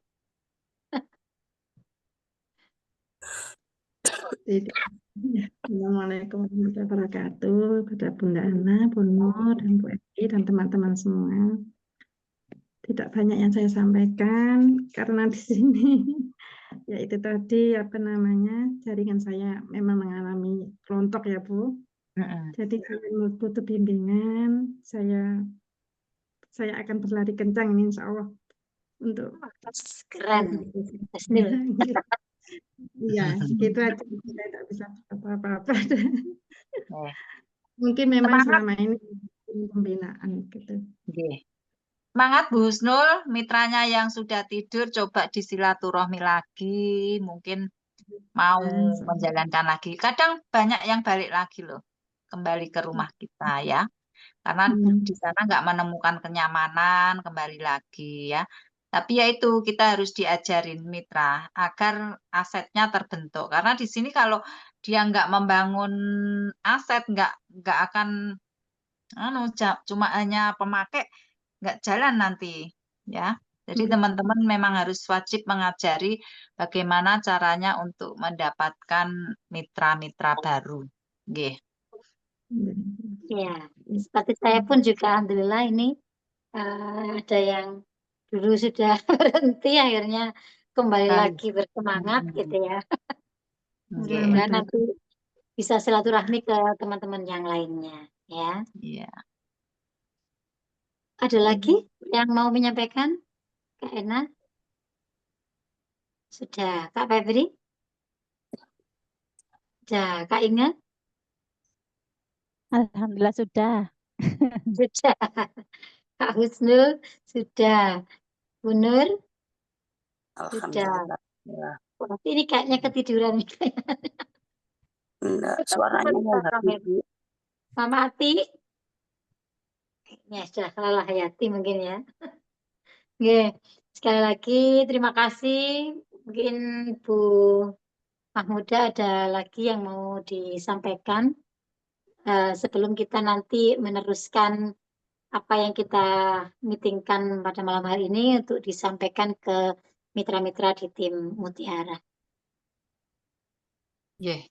Assalamualaikum warahmatullahi wabarakatuh kepada Bunda Ana, Bu Nur, dan Bu Eki, dan teman-teman semua. Tidak banyak yang saya sampaikan karena di sini yaitu tadi jaringan saya memang mengalami rontok ya Bu. Mm-mm. Jadi saya butuh bimbingan, saya akan berlari kencang ini insya Allah untuk Keren, Husnul. Iya, gitu aja. Saya tidak bisa apa-apa. Eh, Mungkin memang Semangat. selama ini pembinaan gitu. Nggih. Semangat Bu Husnul, mitranya yang sudah tidur coba disilaturahmi lagi, mungkin mau menjalankan lagi. Kadang banyak yang balik lagi loh, kembali ke rumah kita ya. Karena di sana nggak menemukan kenyamanan, kembali lagi ya. Tapi ya itu kita harus diajarin mitra agar asetnya terbentuk. Karena di sini kalau dia nggak membangun aset, nggak akan cuma hanya pemakai, nggak jalan nanti ya. Jadi teman-teman memang harus wajib mengajari bagaimana caranya untuk mendapatkan mitra-mitra baru. Nggih. Ya, seperti saya pun juga alhamdulillah ini ada yang dulu sudah berhenti akhirnya kembali Baik. lagi bersemangat gitu ya. Nggih. Dan nanti bisa silaturahmi ke teman-teman yang lainnya ya. Iya. Ada lagi yang mau menyampaikan? Kak Ena? Sudah. Kak Febri? Sudah. Kak Inga? Alhamdulillah sudah. Sudah. Kak Husnul? Sudah. Bu Nur? Sudah. Alhamdulillah. Ya. Wah, ini kayaknya ketiduran. Enggak, suaranya yang habis. Bu. Mama Ati? Ya, sudah lelah Hayati mungkin ya. Oke, sekali lagi terima kasih. Mungkin Bu Mahmuda ada lagi yang mau disampaikan sebelum kita nanti meneruskan apa yang kita meetingkan pada malam hari ini untuk disampaikan ke mitra-mitra di tim Mutiara. Nggih.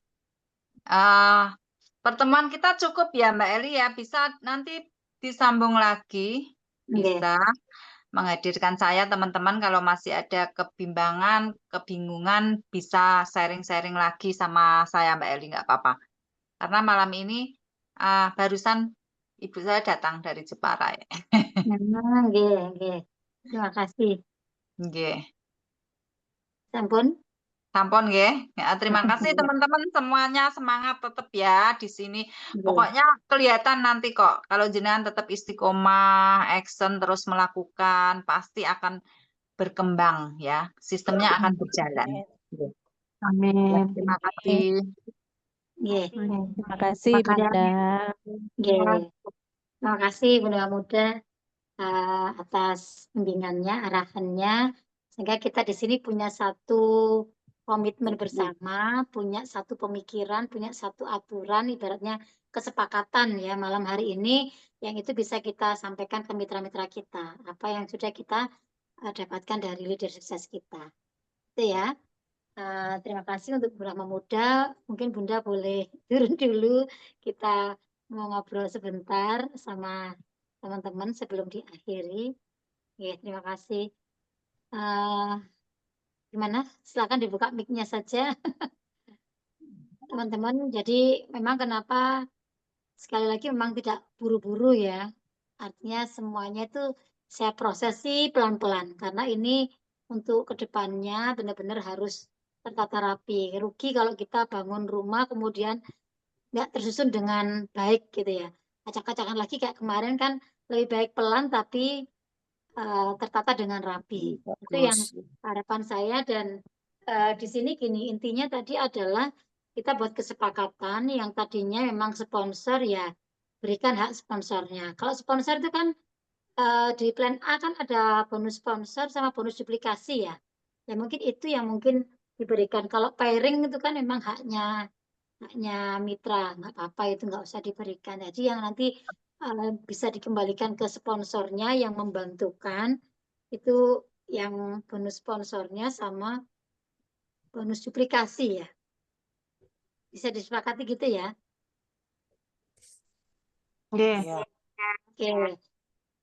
Pertemuan kita cukup ya Mbak Eli ya, bisa nanti disambung lagi, bisa menghadirkan saya teman-teman kalau masih ada kebingungan bisa sharing-sharing lagi sama saya Mbak Eli, nggak apa-apa. Karena malam ini barusan ibu saya datang dari Jepara ya. Nggih. Terima kasih. Nggih. Sampun. Sampun nggih. Ya, terima kasih teman-teman semuanya, semangat tetap ya di sini. Pokoknya kelihatan nanti kok kalau jenengan tetap istiqomah, action terus melakukan pasti akan berkembang ya. Sistemnya akan berjalan. Amin. Terima kasih. Nggih. Terima kasih Bunda. Nggih. Terima kasih Bunda Muda atas bimbingannya, arahannya, sehingga kita di sini punya satu komitmen bersama, punya satu pemikiran, punya satu aturan, ibaratnya kesepakatan ya malam hari ini, yang itu bisa kita sampaikan ke mitra-mitra kita, apa yang sudah kita dapatkan dari leader sukses kita. Itu ya. Terima kasih untuk Bu Rahma Muda. Mungkin Bunda boleh turun dulu, kita mau ngobrol sebentar sama teman-teman sebelum diakhiri. Ya, terima kasih. Gimana? Silakan dibuka mic-nya saja, teman-teman. Jadi memang kenapa sekali lagi memang tidak buru-buru ya. Artinya semuanya itu saya proses sih pelan-pelan karena ini untuk kedepannya benar-benar harus tertata rapi. Rugi kalau kita bangun rumah kemudian nggak tersusun dengan baik gitu ya. Acak-acakan lagi kayak kemarin kan lebih baik pelan tapi tertata dengan rapi. Itu yang Bagus. harapan saya dan di sini gini intinya tadi adalah kita buat kesepakatan yang tadinya memang sponsor ya berikan hak sponsornya. Kalau sponsor itu kan di plan A kan ada bonus sponsor sama bonus duplikasi ya. Ya mungkin itu yang mungkin diberikan. Kalau pairing itu kan memang haknya mitra, nggak apa-apa itu nggak usah diberikan. Jadi yang nanti bisa dikembalikan ke sponsornya yang membantukan itu yang bonus sponsornya sama bonus duplikasi ya. Bisa disepakati gitu ya. Nggih. Iya. Oke.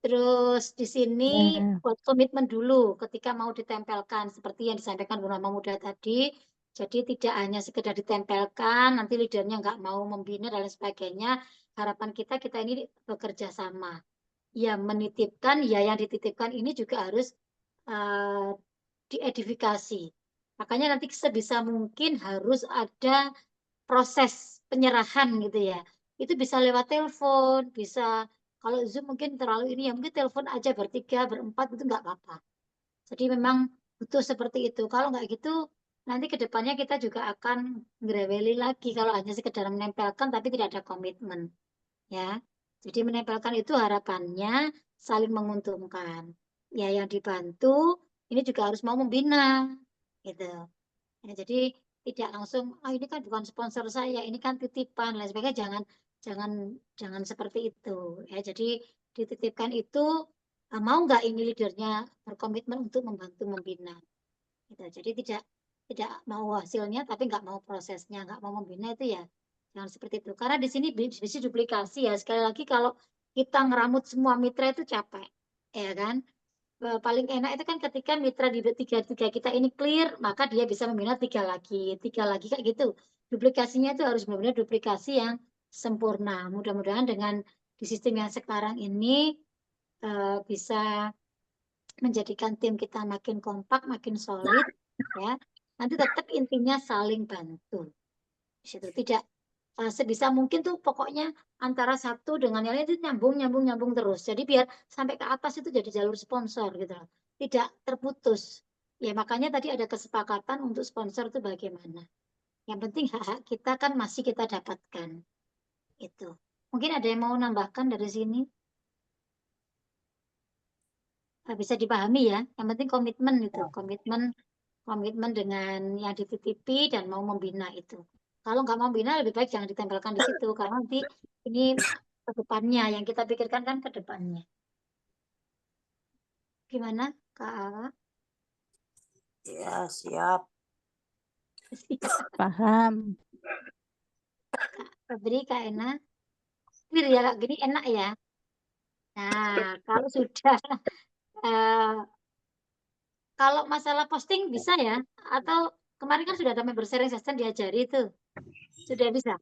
Terus di sini Ya. buat komitmen dulu ketika mau ditempelkan seperti yang disampaikan Bu Mama Muda tadi. Jadi tidak hanya sekedar ditempelkan, nanti leadernya nggak mau membina dan lain sebagainya. Harapan kita ini bekerja sama. Ya menitipkan, ya yang dititipkan ini juga harus diedifikasi. Makanya nanti sebisa mungkin harus ada proses penyerahan gitu ya. Itu bisa lewat telepon, bisa kalau Zoom mungkin terlalu ini ya mungkin telepon aja bertiga, berempat itu nggak apa-apa. Jadi memang butuh seperti itu. Kalau nggak gitu nanti ke depannya kita juga akan ngereweli lagi kalau hanya sekedar menempelkan tapi tidak ada komitmen ya. Jadi menempelkan itu harapannya saling menguntungkan. Ya yang dibantu ini juga harus mau membina gitu. Ya, jadi tidak langsung, ini kan bukan sponsor saya, ini kan titipan, lain sebagainya. Jangan seperti itu. Ya, jadi dititipkan itu mau nggak ini leadernya berkomitmen untuk membantu membina. Gitu. Jadi tidak mau hasilnya, tapi nggak mau prosesnya, nggak mau membina itu ya jangan seperti itu. Karena di sini bisa duplikasi ya. Sekali lagi kalau kita ngeramut semua mitra itu capek, ya kan? Paling enak itu kan ketika mitra di tiga kita ini clear, maka dia bisa membina tiga lagi kayak gitu. Duplikasinya itu harus benar-benar duplikasi yang sempurna. Mudah-mudahan dengan di sistem yang sekarang ini bisa menjadikan tim kita makin kompak, makin solid, ya. Nanti tetap intinya saling bantu. Di situ tidak sebisa mungkin tuh pokoknya antara satu dengan yang lain itu nyambung terus. Jadi biar sampai ke atas itu jadi jalur sponsor gitu loh. Tidak terputus. Ya makanya tadi ada kesepakatan untuk sponsor itu bagaimana. Yang penting hak-hak kita kan masih kita dapatkan. Itu. Mungkin ada yang mau nambahkan dari sini? Bisa dipahami ya. Yang penting komitmen itu, komitmen dengan yang dititipi dan mau membina itu. Kalau nggak mau membina lebih baik jangan ditempelkan di situ karena nanti ini ke depannya yang kita pikirkan kan ke depannya. Gimana Kak Ara? Ya, siap. Paham. Kak Febri, Kak Ena? Clear ya Kak, gini enak ya. Nah, kalau sudah kalau masalah posting bisa ya? Atau kemarin kan sudah ada member sharing session diajari itu. Sudah bisa?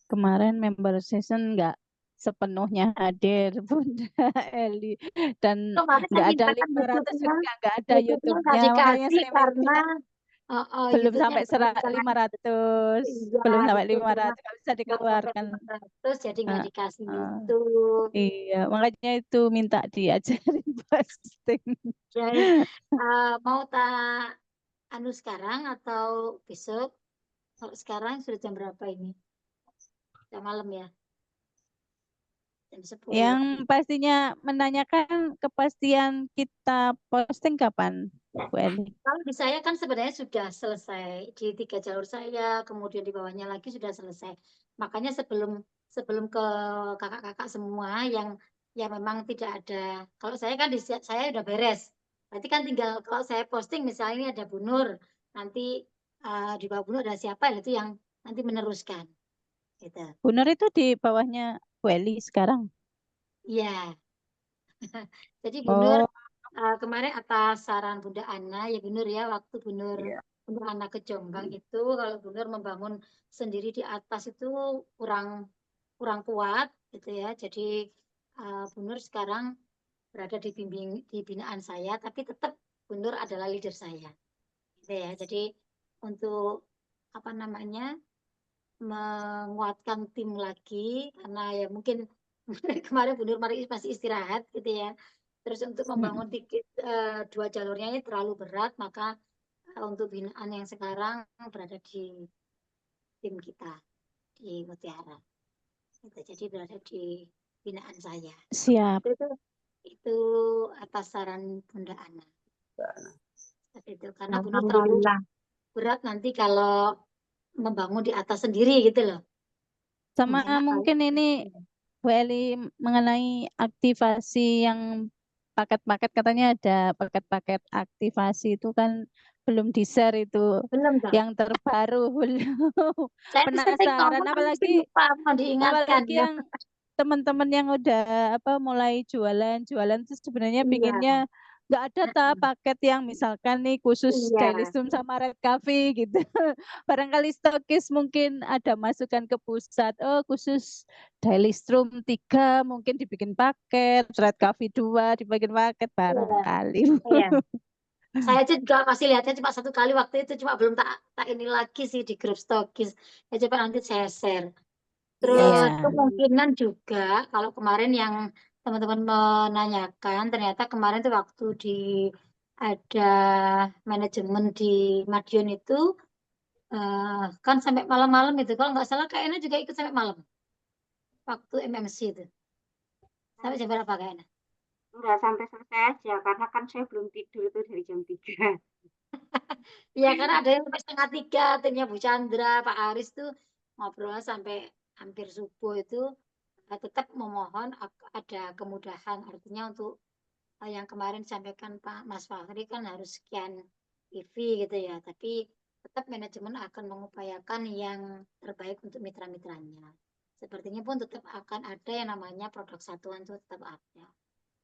Kemarin member session nggak sepenuhnya hadir Bunda Eli dan Kemarin saya nggak ada mintakan 500 YouTube-nya, juga nggak ada YouTube-nya nggak YouTube-nya, makanya dikasih saya karena minta belum YouTube-nya sampai dikasih 500, iya belum sampai betul karena 500 nggak bisa nggak sampai dikeluarkan. 500 jadi nggak Eh, dikasih eh, YouTube. iya, makanya itu minta diajarin posting. Jadi mau tak anu sekarang atau besok? Kalau sekarang sudah jam berapa ini? Jam malam ya, jam 10. Yang pastinya menanyakan kepastian kita posting kapan, Bu Eli? Kalau di saya kan sebenarnya sudah selesai di 3 jalur saya, kemudian di bawahnya lagi sudah selesai. Makanya sebelum ke kakak-kakak semua yang memang tidak ada. Kalau saya kan saya udah beres. Berarti kan tinggal kalau saya posting misalnya ini ada Bu Nur, nanti di bawah Bu Nur ada siapa itu yang nanti meneruskan. Gitu. Bu Nur itu di bawahnya Bu Eli sekarang. Iya. Jadi Bu Nur Oh, kemarin atas saran Bunda Ana ya Bu Nur ya waktu Bu Nur Iya. Bunda Ana ke Jombang itu kalau Bu Nur membangun sendiri di atas itu kurang kuat gitu ya. Jadi Bu Nur sekarang berada di binaan saya, tapi tetap Bu Nur adalah leader saya. Gitu ya. Jadi untuk apa namanya menguatkan tim lagi karena ya mungkin kemarin Bu Nur masih istirahat gitu ya. Terus untuk membangun dua jalurnya ini terlalu berat, maka untuk binaan yang sekarang berada di tim kita di Mutiara. Gitu. Jadi berada di binaan saya. Siap. Itu atas saran Bunda Ana. Seperti itu karena Bu Nur terlalu Alhamdulillah. berat nanti kalau membangun di atas sendiri gitu loh. Sama Enak mungkin ini Bu Eli mengenai aktivasi yang paket-paket, katanya ada paket-paket aktivasi itu kan belum di-share itu belum Kak. yang terbaru. Belum. Saya sering Penasaran, ngomong tapi lupa mau diingatkan apalagi ya. yang teman-teman yang udah mulai jualan tuh sebenarnya Iya. pinginnya nggak ada paket yang misalkan nih khusus Iya. Daily Stream sama Red Coffee gitu. Barangkali stokis mungkin ada masukan ke pusat, oh khusus Daily Stream 3 mungkin dibikin paket, Red Coffee 2 dibikin paket barangkali. Iya. Saya aja juga masih lihatnya cuma satu kali waktu itu, cuma belum tak ini lagi sih di grup stokis. Ya coba nanti saya share. Terus Iya. kemungkinan juga kalau kemarin yang teman-teman menanyakan, ternyata kemarin tuh waktu ada manajemen di Madiun itu kan sampai malam-malam itu. Kalau nggak salah kayaknya juga ikut sampai malam. Waktu MMC itu. Sampai jam berapa kayaknya? Enggak sampai selesai aja karena kan saya belum tidur itu dari jam 3. Iya, karena ada yang sampai setengah 3, timnya Bu Chandra, Pak Aris tuh ngobrol sampai hampir subuh itu tetap memohon ada kemudahan. Artinya untuk yang kemarin disampaikan Pak Mas Fahri kan harus sekian PV gitu ya, tapi tetap manajemen akan mengupayakan yang terbaik untuk mitra-mitranya. Sepertinya pun tetap akan ada yang namanya produk satuan itu tetap ada.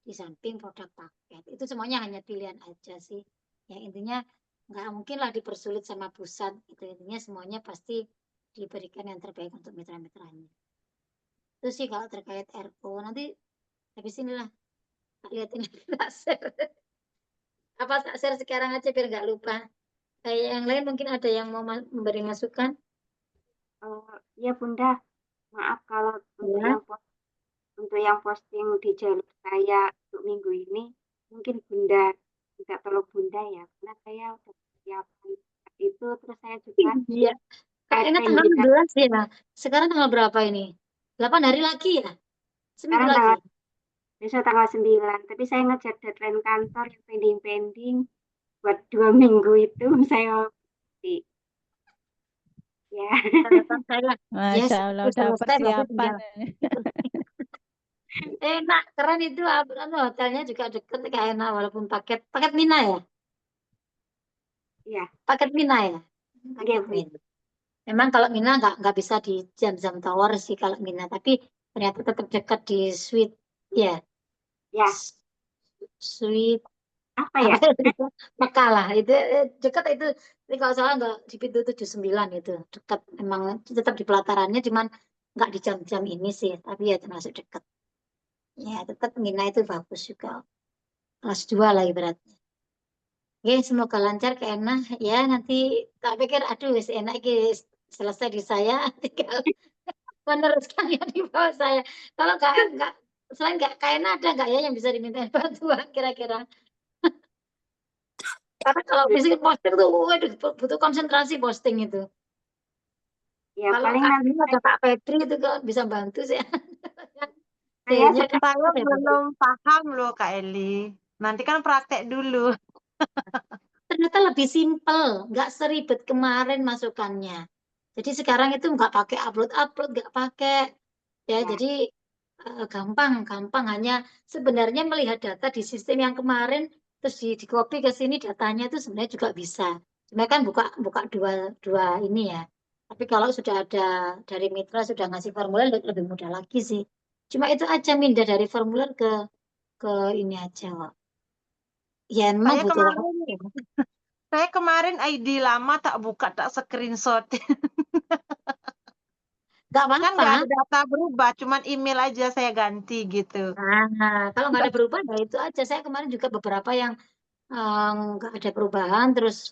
Di samping produk paket. Itu semuanya hanya pilihan aja sih. Ya intinya nggak mungkin lah dipersulit sama pusat. Itu intinya semuanya pasti diberikan yang terbaik untuk mitra-mitranya. Itu sih kalau terkait RO. Nanti habis inilah tak liatin tak share. Apa tak share sekarang aja biar nggak lupa. Kayak yang lain mungkin ada yang mau memberi masukan. Ya Bunda, maaf kalau Ya. untuk yang posting di jalur saya untuk minggu ini, mungkin Bunda tidak tolong Bunda ya, karena saya udah persiapan itu, terus saya juga Iya. Kayaknya tanggal 11 ya. Sekarang tanggal berapa ini? 8 hari lagi ya? Seminggu sekarang lagi. besok tanggal 9, tapi saya ngejar deadline kantor yang pending-pending buat 2 minggu itu saya ya. Catatan saya. Yes, Masya Allah, udah selesai berarti persiapan. tinggal. Enak, keren itu hotelnya juga deket, kayak enak walaupun paket Mina ya, Iya, paket Mina ya, iya paket Bu. Mina. Memang kalau Mina nggak bisa di jam-jam tower sih kalau Mina, tapi ternyata tetap dekat di suite ya, Ya, suite apa ya? Mekah lah itu dekat itu. Tapi kalau salah nggak di pintu 79 itu dekat, memang tetap di pelatarannya, cuman nggak di jam-jam ini sih, tapi ya termasuk dekat. Ya tetap Mina itu bagus juga, kelas 2 lah ibaratnya. Oke, semoga lancar ke Ena ya. Nanti tak pikir aduh wis enak guys, selesai di saya, tinggal meneruskan yang di bawah saya. Kalau nggak selain nggak kayak Ena ada nggak ya yang bisa dimintain bantuan kira-kira? Karena kalau misalnya posting tuh waduh, butuh konsentrasi posting itu. Ya Kalau paling Kak nanti ini ada Kak Petri itu kan bisa bantu sih. saya Kayaknya Kak Saya ya, belum paham loh Kak Eli. Nanti kan praktek dulu. ternyata lebih simpel, nggak seribet kemarin masukannya. Jadi sekarang itu nggak pakai upload, nggak pakai ya. ya. Jadi gampang hanya sebenarnya melihat data di sistem yang kemarin terus di copy ke sini datanya itu sebenarnya juga bisa. Cuma kan buka dua ini ya. Tapi kalau sudah ada dari mitra sudah ngasih formulir lebih mudah lagi sih. Cuma itu aja pindah dari formulir ke ini aja kok. Ya memang Saya butuh kemarin waktu. saya kemarin ID lama tak buka, tak screenshot. Nggak Kan apa-apa. nggak ada data berubah, cuman email aja saya ganti gitu. Nah, kalau nggak ada perubahan, ya itu aja. Saya kemarin juga beberapa yang nggak ada perubahan, terus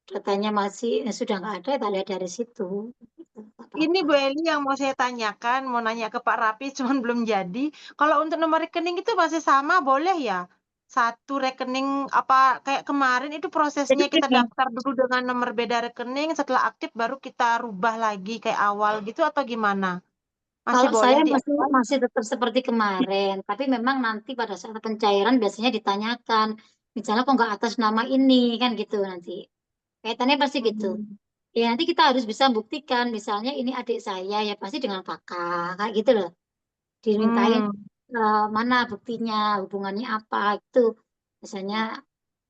datanya masih sudah nggak ada, kita lihat dari situ. Gitu, nggak Ini apa-apa. Bu Eli yang mau saya tanyakan, mau nanya ke Pak Rapi, cuman belum jadi. Kalau untuk nomor rekening itu masih sama, boleh ya? Satu rekening apa kayak kemarin itu Jadi prosesnya kita gini, daftar dulu dengan nomor beda rekening, setelah aktif baru kita rubah lagi kayak awal gitu atau gimana? Masih kalau boleh saya diapain? masih tetap seperti kemarin, tapi memang nanti pada saat pencairan biasanya ditanyakan, misalnya kok nggak atas nama ini, kan gitu nanti. Kaitannya pasti gitu. Hmm. Ya nanti kita harus bisa buktikan, misalnya ini adik saya, ya pasti dengan kakak, kayak gitu loh. Dimintain Hmm. mana buktinya, hubungannya apa, itu misalnya,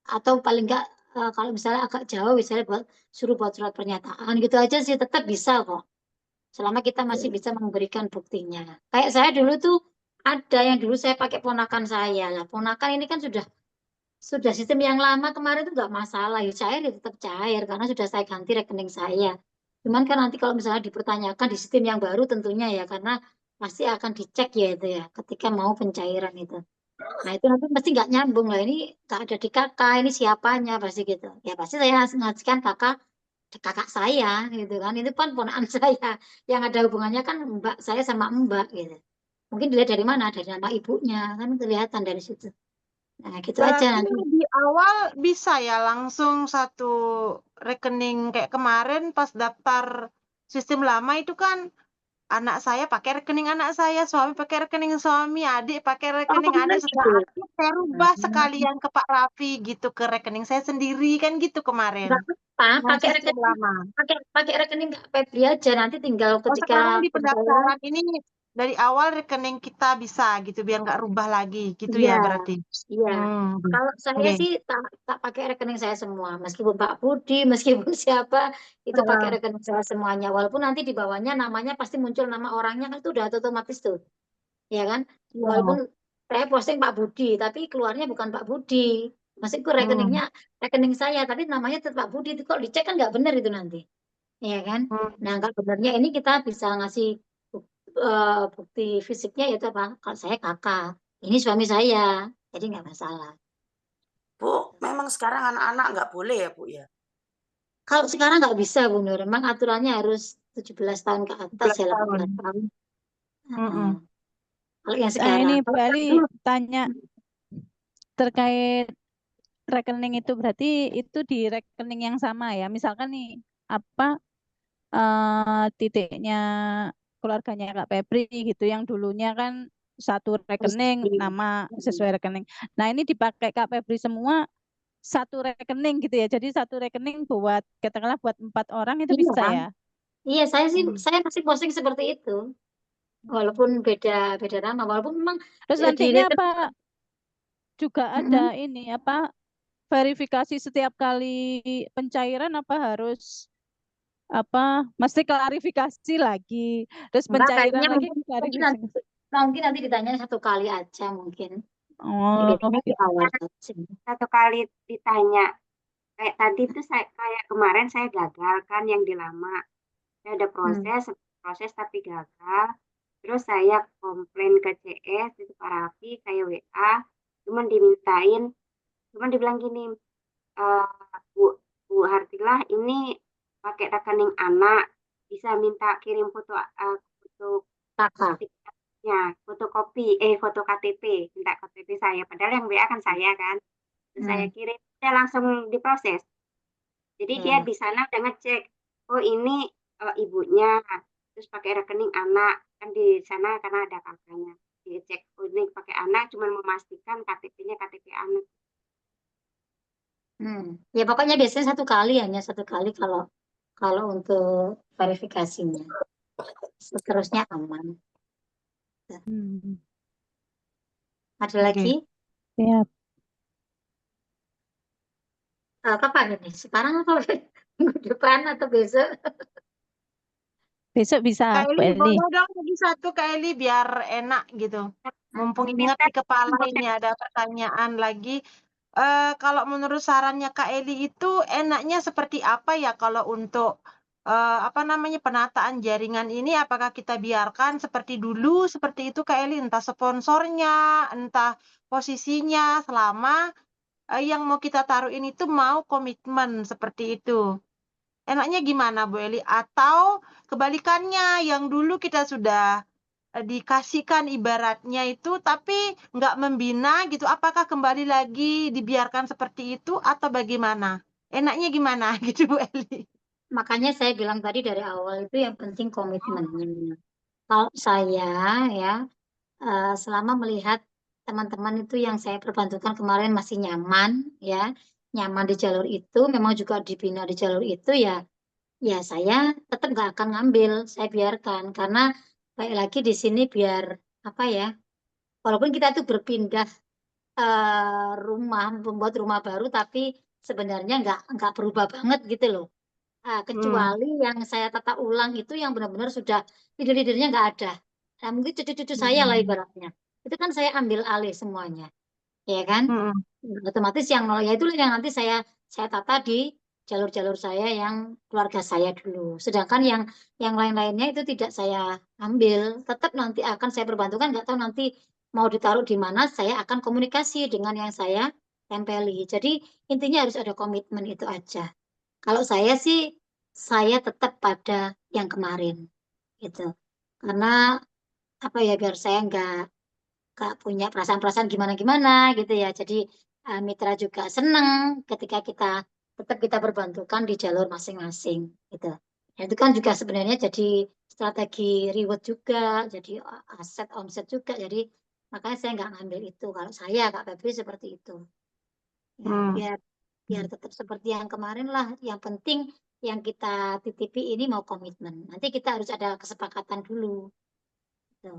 atau paling enggak kalau misalnya agak jauh, misalnya suruh buat surat pernyataan, gitu aja sih tetap bisa kok. Selama kita masih bisa memberikan buktinya. Kayak saya dulu tuh ada yang dulu saya pakai ponakan saya lah. Ponakan ini kan sudah sistem yang lama kemarin itu nggak masalah. Ya cair ya tetap cair karena sudah saya ganti rekening saya. Cuman kan nanti kalau misalnya dipertanyakan di sistem yang baru tentunya ya karena pasti akan dicek ya itu ya ketika mau pencairan itu. Nah itu nanti pasti nggak nyambung lah ini nggak ada di kakak ini siapanya pasti gitu. Ya pasti saya ngasihkan kakak saya gitu kan itu kan ponakan saya yang ada hubungannya kan mbak saya sama mbak gitu mungkin dilihat dari mana dari nama ibunya kan kelihatan dari situ nah gitu aja Berarti nanti di awal bisa ya langsung satu rekening kayak kemarin pas daftar sistem lama itu kan anak saya pakai rekening anak saya, suami pakai rekening suami, adik pakai oh rekening kemarin adik. Sudah gitu aktif, saya rubah sekalian ke Pak Raffi gitu ke rekening saya sendiri kan gitu kemarin nggak apa dengan pakai sistem rekening lama. pakai rekening Kak Febri aja nanti tinggal Oh ketika sekarang di pencairan pendaftaran ini dari awal rekening kita bisa gitu biar nggak rubah lagi gitu iya ya berarti. iya Hmm. kalau saya Oke. sih tak pakai rekening saya semua meskipun Pak Budi meskipun siapa itu pakai Nah, rekening saya semuanya walaupun nanti di bawahnya namanya pasti muncul nama orangnya kan itu udah otomatis tuh ya kan? Walaupun iya. saya posting Pak Budi, tapi keluarnya bukan Pak Budi. Maksudku Hmm. rekening saya, tapi namanya tetap Pak Budi. Itu kalau dicek kan nggak benar itu nanti, ya kan? Nah, Hmm. kalau benernya ini kita bisa ngasih bukti fisiknya yaitu apa? Kalau saya kakak, ini suami saya, jadi nggak masalah. Bu, memang sekarang anak-anak nggak boleh ya, Bu ya? Kalau sekarang nggak bisa, Bu Nur. Memang aturannya harus 17 tahun ke atas 11 ya, tahun. 18 tahun. Heeh. Mm-mm. Kalau yang Ini sekarang, Bu kalau yang Eli dulu, tanya terkait rekening itu berarti itu di rekening yang sama ya. Misalkan nih apa titiknya keluarganya Kak Febri gitu yang dulunya kan satu rekening nama sesuai rekening. Nah, ini dipakai Kak Febri semua satu rekening gitu ya. Jadi satu rekening buat katakanlah buat 4 orang itu iya, bisa ya. iya saya masih posting seperti itu. Walaupun beda beda nama walaupun memang Terus di nantinya rekening apa juga ada ini apa verifikasi setiap kali pencairan apa harus apa mesti klarifikasi lagi terus enggak pencairan kayaknya lagi klarifikasi. mungkin nanti ditanya satu kali aja mungkin Oh biasanya di gitu. awal aja. Satu kali ditanya kayak tadi tuh saya kayak kemarin saya gagal kan yang di lama. Saya ada proses tapi gagal. Terus saya komplain ke CS itu Pak Raffi kayak WA, cuman dibilang gini, eh, Bu Bu Hartilah ini pakai rekening anak, bisa minta kirim foto Kakak sertifikatnya, foto KTP, minta KTP saya. Padahal yang WA kan saya kan. Terus saya kirim, dia langsung diproses. Jadi dia ya di sana udah ngecek, oh ini ibunya, terus pakai rekening anak, kan di sana karena ada kakaknya. Dicek, oh ini pakai anak, cuma memastikan KTP-nya KTP anak. ya pokoknya biasanya hanya satu kali kalau kalau untuk verifikasinya seterusnya aman ada Oke. lagi Ya, kapan ini sekarang atau minggu depan atau besok besok bisa Kak Bu Eli, Eli. boleh dong lagi satu Kak Eli biar enak gitu. Mumpung ingat Minta di kepala ini ada pertanyaan lagi. Kalau menurut sarannya Kak Eli itu enaknya seperti apa ya kalau untuk apa namanya, penataan jaringan ini apakah kita biarkan seperti dulu, seperti itu Kak Eli, entah sponsornya, entah posisinya, selama yang mau kita taruh ini tuh mau komitmen seperti itu. Enaknya gimana Bu Eli? Atau kebalikannya, yang dulu kita sudah dikasihkan ibaratnya itu, tapi nggak membina gitu, apakah kembali lagi dibiarkan seperti itu atau bagaimana? Enaknya gimana gitu Bu Eli? Makanya saya bilang tadi dari awal itu yang penting komitmennya. Kalau saya ya selama melihat teman-teman itu yang saya perbantukan kemarin masih nyaman ya, nyaman di jalur itu, memang juga dibina di jalur itu ya, ya saya tetap nggak akan ngambil, saya biarkan karena baik lagi di sini biar apa ya, walaupun kita itu berpindah rumah, membuat rumah baru, tapi sebenarnya nggak berubah banget gitu loh. Kecuali yang saya tata ulang itu yang benar-benar sudah leader-leadernya nggak ada. Nah, mungkin cucu-cucu saya lah ibaratnya. Itu kan saya ambil alih semuanya, ya kan? Otomatis yang nol ya itu yang nanti saya tata di jalur-jalur saya yang keluarga saya dulu. Sedangkan yang lain-lainnya itu tidak saya ambil. Tetap nanti akan saya perbantukan, nggak tahu nanti mau ditaruh di mana, saya akan komunikasi dengan yang saya tempeli. Jadi intinya harus ada komitmen itu aja. Kalau saya sih, saya tetap pada yang kemarin, gitu. Karena apa ya, biar saya nggak punya perasaan-perasaan gimana-gimana gitu ya. Jadi mitra juga seneng ketika tetap kita berbantukan di jalur masing-masing, gitu. Dan itu kan juga sebenarnya jadi strategi reward juga, jadi aset omset juga. Jadi makanya saya nggak ngambil itu. Kalau saya Kak Febri seperti itu. Ya, biar tetap seperti yang kemarin lah. Yang penting yang kita titipi ini mau komitmen. Nanti kita harus ada kesepakatan dulu. Gitu.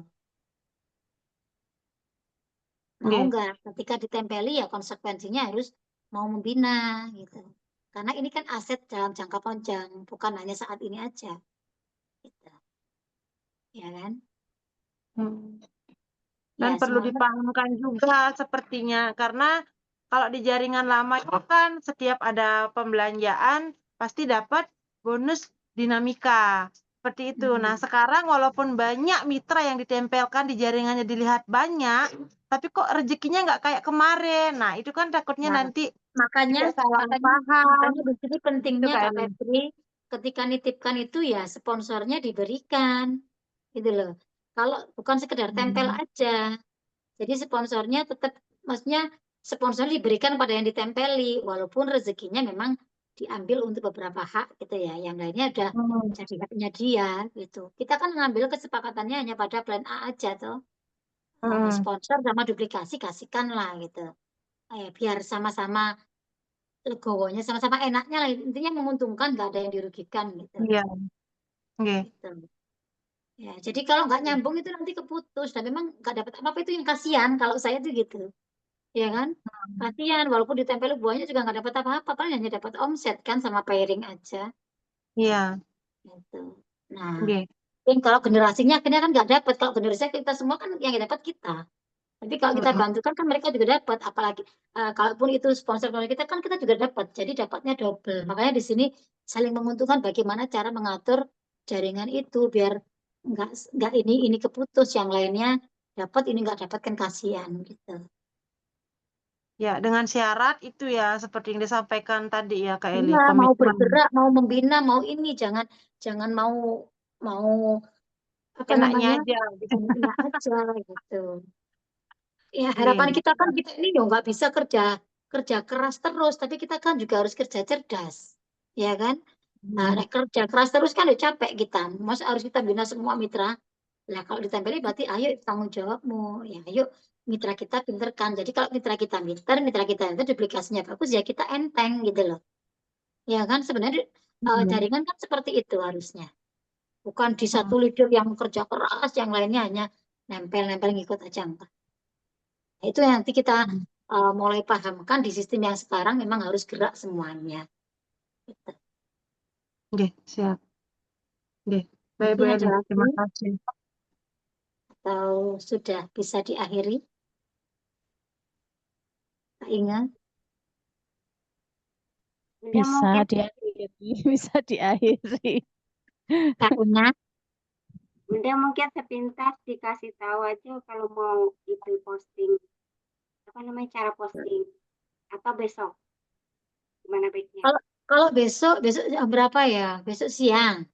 Mau nggak? Ketika ditempeli ya konsekuensinya harus mau membina gitu. Karena ini kan aset dalam jangka panjang, bukan hanya saat ini aja. Gitu. Ya kan? Dan Ya, perlu semoga dipahamkan juga sepertinya, karena kalau di jaringan lama itu kan setiap ada pembelanjaan pasti dapat bonus dinamika. Seperti itu. Nah, sekarang walaupun banyak mitra yang ditempelkan di jaringannya dilihat banyak, tapi kok rezekinya nggak kayak kemarin. Nah, itu kan takutnya Nah, nanti makanya salah paham. di sini Itu pentingnya Kak Kak Eli. Febri, ketika nitipkan itu ya sponsornya diberikan. Gitu loh. Kalau bukan sekedar tempel aja. Jadi sponsornya tetap, maksudnya sponsor diberikan pada yang ditempeli, walaupun rezekinya memang diambil untuk beberapa hak gitu ya. Yang lainnya udah jadi haknya dia gitu. Kita kan ngambil kesepakatannya hanya pada plan A aja tuh. Sponsor sama duplikasi kasihkan lah gitu. Biar sama-sama legowonya, sama-sama enaknya lah. Intinya menguntungkan, nggak ada yang dirugikan gitu. Iya. Gitu. Ya, jadi kalau nggak nyambung itu nanti keputus dan memang nggak dapat apa-apa, itu yang kasihan kalau saya tuh gitu. Ya kan? Kasihan walaupun ditempel buahnya juga nggak dapat apa-apa, paling hanya dapat omset kan sama pairing aja. Iya. Gitu. Nah, Oke. kalau generasinya akhirnya kan nggak dapat. Kalau generasinya kita semua kan yang dapat kita. Tapi kalau kita bantukan kan mereka juga dapat. Apalagi kalaupun itu sponsor kita kan kita juga dapat. Jadi dapatnya double. Makanya di sini saling menguntungkan bagaimana cara mengatur jaringan itu biar nggak ini keputus, yang lainnya dapat, ini nggak dapat kan kasihan gitu. Ya, dengan syarat itu ya seperti yang disampaikan tadi ya Kak Eli, Iya, mau komitmen. bergerak, mau membina, mau ini, jangan mau apa Enaknya namanya, aja gitu. enaknya aja gitu. Ya harapan Oke. kita kan kita ini ya nggak bisa kerja keras terus, tapi kita kan juga harus kerja cerdas, ya kan? Nah, kerja keras terus kan udah capek kita. Masa harus kita bina semua mitra? Nah, kalau ditempeli berarti ayo tanggung jawabmu. Ya, ayo mitra kita pinterkan. Jadi kalau mitra kita pinter, mitra kita itu duplikasinya bagus, ya kita enteng gitu loh. Ya kan? Sebenarnya jaringan kan seperti itu harusnya. Bukan di satu leader yang kerja keras, yang lainnya hanya nempel-nempel ngikut aja. Enggak. Nah, itu yang nanti kita mulai pahamkan di sistem yang sekarang memang harus gerak semuanya. Gitu. Oke, siap. Oke, baik Bu Mungkin Eli, ada lagi terima kasih. atau sudah bisa diakhiri? Kak Inga? Ya Bisa mungkin diakhiri, bisa diakhiri. Kak Una. Bunda mungkin sepintas dikasih tahu aja kalau mau itu posting, apa namanya, cara posting, atau besok, gimana baiknya? Kalau besok jam berapa ya? Besok siang.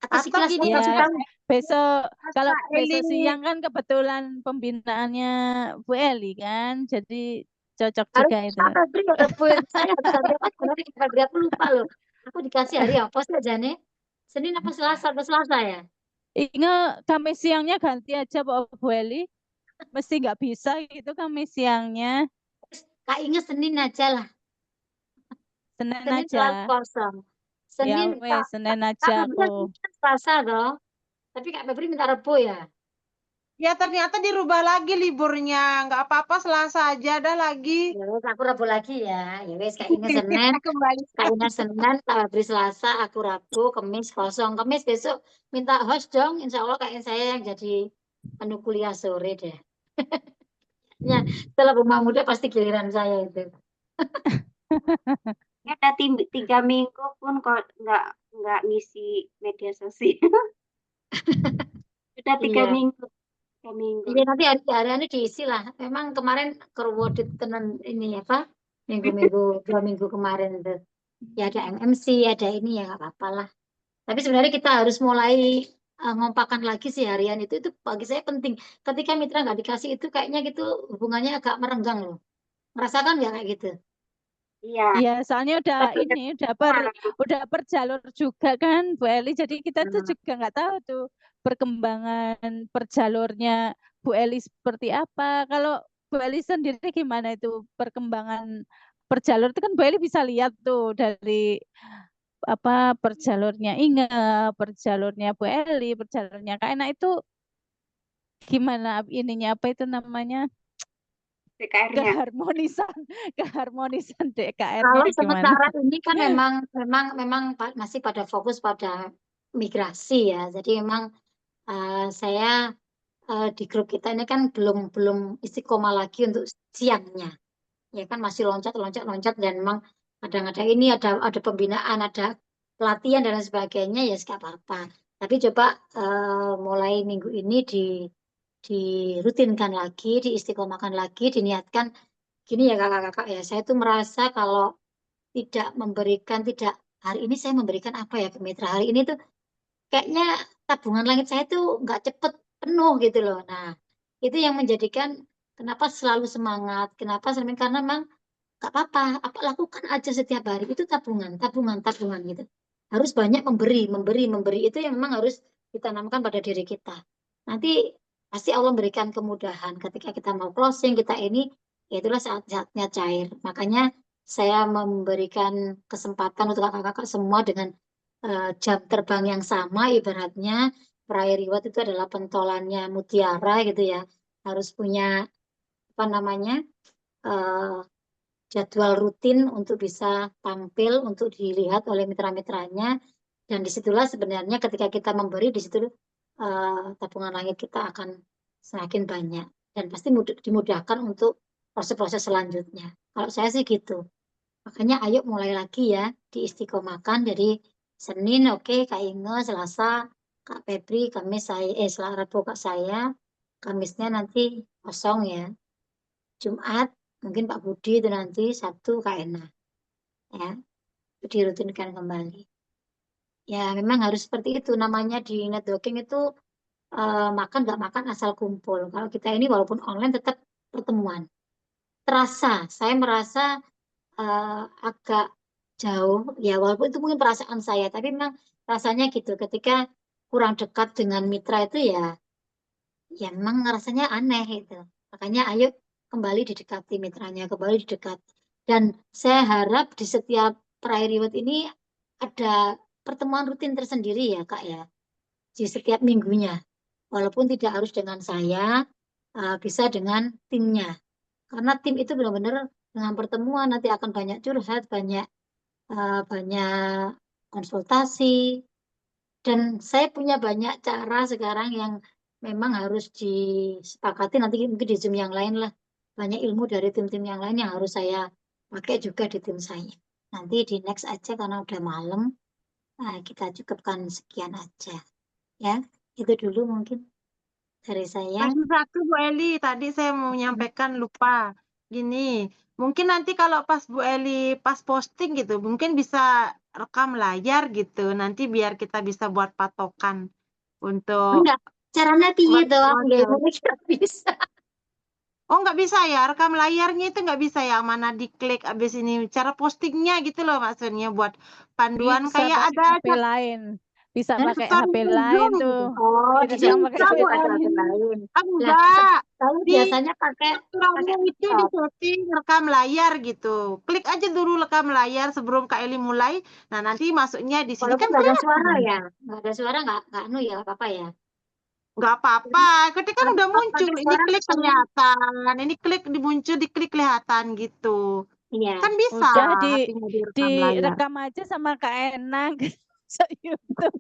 Atau Atau sekilas gini, kasih Ya, tahu. besok kalau Kak besok Eli, siang kan kebetulan pembinaannya Bu Eli kan, jadi cocok Harus juga itu. Kak Febri ya rebuin. Saya harus ganti apa sebenarnya Kak Febri, aku lupa loh. Aku dikasih hari apa sih aja nih? Senin apa Selasa? Atau Selasa ya? Ingat Kamis siangnya ganti aja Bu Eli, mesti nggak bisa gitu Kamis siangnya, Kak Inge Senin aja lah. Senin Senin selalu aja. kosong. Ya Senin Kak, wes, Senin Kak aja Febri aku. kan Selasa toh. Tapi Kak Febri minta Rebo ya. ya ternyata dirubah lagi liburnya. Nggak apa-apa, Selasa aja ada lagi. Ya wes aku Rabu lagi ya. Ya wes Kak Inge Senin, Kembali. Kak Inge Senin, Kak Febri Selasa, aku Rabu, Kamis kosong. Kamis besok minta host dong. Insya Allah kayaknya saya yang jadi menu kuliah sore deh. Ya, setelah rumah muda pasti giliran saya itu. Ya udah 3 minggu pun kok nggak ngisi media sosial. Udah tiga Iya. minggu, 3 minggu. Iya nanti hari-hari diisi lah. Memang kemarin kerwodit tenan ini apa? Minggu-minggu 2 minggu kemarin itu. Ya ada MMC, ada ini ya nggak apa-apa lah. Tapi sebenarnya kita harus mulai ngompakan lagi sih harian itu. Itu bagi saya penting. Ketika mitra nggak dikasih itu kayaknya gitu hubungannya agak merenggang loh. Merasakan nggak kayak gitu? Iya, Iya, soalnya udah tapi ini udah per jalur juga kan Bu Eli. Jadi kita tuh Hmm. juga nggak tahu tuh perkembangan per jalurnya Bu Eli seperti apa. Kalau Bu Eli sendiri gimana itu perkembangan per jalur itu kan Bu Eli bisa lihat tuh dari apa per jalurnya Inge, per jalurnya Bu Eli, per jalurnya Kak Ena itu gimana ininya apa itu namanya DKR-nya. keharmonisan keharmonisan Kalau DKR-nya gimana? sementara ini kan memang masih pada fokus pada migrasi ya. Jadi memang saya di grup kita ini kan belum belum istiqomah lagi untuk siangnya. Ya kan masih loncat dan memang kadang ada ini ada pembinaan, ada pelatihan dan lain sebagainya ya nggak apa-apa. Tapi coba mulai minggu ini dirutinkan lagi, diistiqomahkan lagi, diniatkan gini ya kakak-kakak ya. Saya tuh merasa kalau tidak hari ini saya memberikan apa ya ke mitra hari ini tuh kayaknya tabungan langit saya tuh nggak cepet penuh gitu loh. Nah, itu yang menjadikan kenapa selalu semangat, kenapa selalu karena memang nggak apa-apa, apa lakukan aja setiap hari itu tabungan gitu. Harus banyak memberi itu yang memang harus ditanamkan pada diri kita. Nanti pasti Allah memberikan kemudahan ketika kita mau closing kita ini, ya itulah saat-saatnya cair. Makanya saya memberikan kesempatan untuk kakak-kakak semua dengan jam terbang yang sama ibaratnya peraih reward itu adalah pentolannya mutiara gitu ya harus punya apa namanya eh, jadwal rutin untuk bisa tampil untuk dilihat oleh mitra-mitranya dan disitulah sebenarnya ketika kita memberi di situ tabungan langit kita akan semakin banyak dan pasti dimudahkan untuk proses-proses selanjutnya kalau saya sih gitu. Makanya ayo mulai lagi ya diistiqomahkan dari Senin oke Kak Inge, Selasa Kak Febri, Kamis saya Selasa Rabu Kak saya, Kamisnya nanti kosong ya. Jumat mungkin Pak Budi itu nanti Sabtu Kak Ena ya. Itu dirutinkan kembali. Ya memang harus seperti itu namanya di networking itu makan nggak makan asal kumpul. Kalau kita ini walaupun online tetap pertemuan. Terasa, saya merasa agak jauh ya walaupun itu mungkin perasaan saya tapi memang rasanya gitu ketika kurang dekat dengan mitra itu ya memang rasanya aneh itu makanya ayo kembali didekati mitranya kembali didekati dan saya harap di setiap perayaan reward ini ada pertemuan rutin tersendiri ya Kak ya di setiap minggunya walaupun tidak harus dengan saya bisa dengan timnya karena tim itu benar-benar dengan pertemuan nanti akan banyak curhat banyak konsultasi dan saya punya banyak cara sekarang yang memang harus disepakati nanti mungkin di Zoom yang lain lah banyak ilmu dari tim-tim yang lain yang harus saya pakai juga di tim saya nanti di next aja karena udah malam Nah, kita cukupkan sekian aja. Ya, itu dulu mungkin dari saya. Masih satu Bu Eli, tadi saya mau menyampaikan lupa. Gini, mungkin nanti kalau pas Bu Eli pas posting gitu, mungkin bisa rekam layar gitu. Nanti biar kita bisa buat patokan untuk Enggak, caranya piye waktu toh? audio. Nggak bisa. Oh, nggak bisa ya, rekam layarnya itu nggak bisa ya, mana diklik abis ini. Cara postingnya gitu loh maksudnya, buat panduan Bisa kayak pakai ada HP lain. Bisa Hah? pakai tutorial HP lain Zoom tuh. gitu. Oh, di Direkam Zoom pakai HP ada lain. yang lain. Lah, Enggak, saya di biasanya pakai aturannya itu di laptop. setting rekam layar gitu. Klik aja dulu rekam layar sebelum Kak Eli mulai. Nah, nanti masuknya di sini Walaupun kan nggak ada suara kelihatan. ya, nggak ada suara nggak ya apa-apa ya. Nggak apa-apa, ketika kan udah Kalau muncul, pakai ini suara klik kan, kelihatan, ini klik dimuncul, diklik kelihatan gitu. iya. Kan bisa Udah HP-nya direkam layar. direkam aja sama Kak Enang. So, YouTube.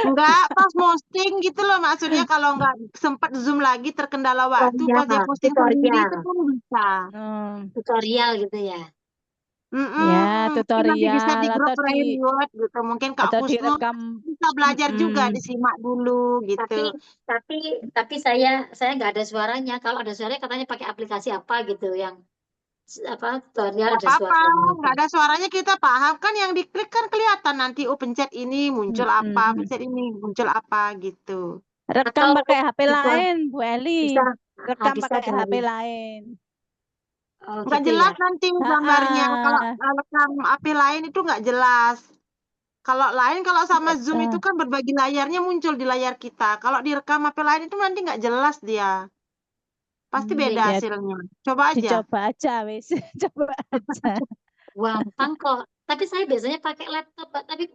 Enggak, pas posting gitu loh maksudnya kalau nggak sempat zoom lagi terkendala waktu, pas dia posting sendiri itu pun bisa. Tutorial gitu ya. Ya, Mungkin nanti bisa di tutorial grup atau private gitu, mungkin Kak atau Pusnu direkam. bisa belajar juga, disimak dulu gitu. Tapi saya nggak ada suaranya. Kalau ada suaranya katanya pakai aplikasi apa gitu yang apa tutorial Nggak ada apa-apa, suaranya. nggak ada suaranya kita paham kan, yang diklik kan kelihatan nanti, oh pencet ini muncul apa, pencet ini muncul apa gitu. Rekam Atau pakai HP bisa lain, Bu Eli. bisa Rekam bisa pakai HP dari lain. Nggak gitu jelas ya. nanti gambarnya. Kalau rekam HP lain itu nggak jelas. Kalau lain, kalau sama Zoom itu kan berbagi layarnya muncul di layar kita. Kalau direkam HP lain itu nanti nggak jelas dia. Pasti beda Ya, hasilnya. Coba aja. dicoba aja, wis. Coba aja. Gampang kok. Tapi saya biasanya pakai laptop, Pak. Tapi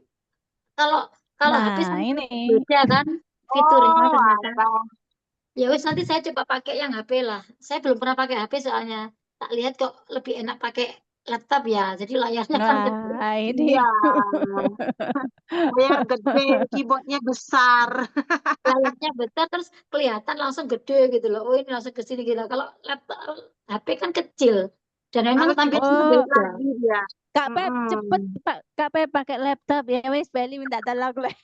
kalau HP Nah, saya ini. beda kan fiturnya Oh, ternyata. ada. Ya wis nanti saya coba pakai yang HP lah. Saya belum pernah pakai HP soalnya. Tak lihat kok lebih enak pakai laptop ya. Jadi layarnya kan gede. Nah, ini. Iya. Layar gede, keyboardnya besar. Layarnya besar terus kelihatan langsung gede gitu loh. Oh ini langsung ke sini gitu. Kalau laptop HP kan kecil. Dan memang Harus tampilnya Oh, beda. lagi dia. Kak Pep, cepet Kak Pep pakai laptop ya, wis Beli minta tolong lah.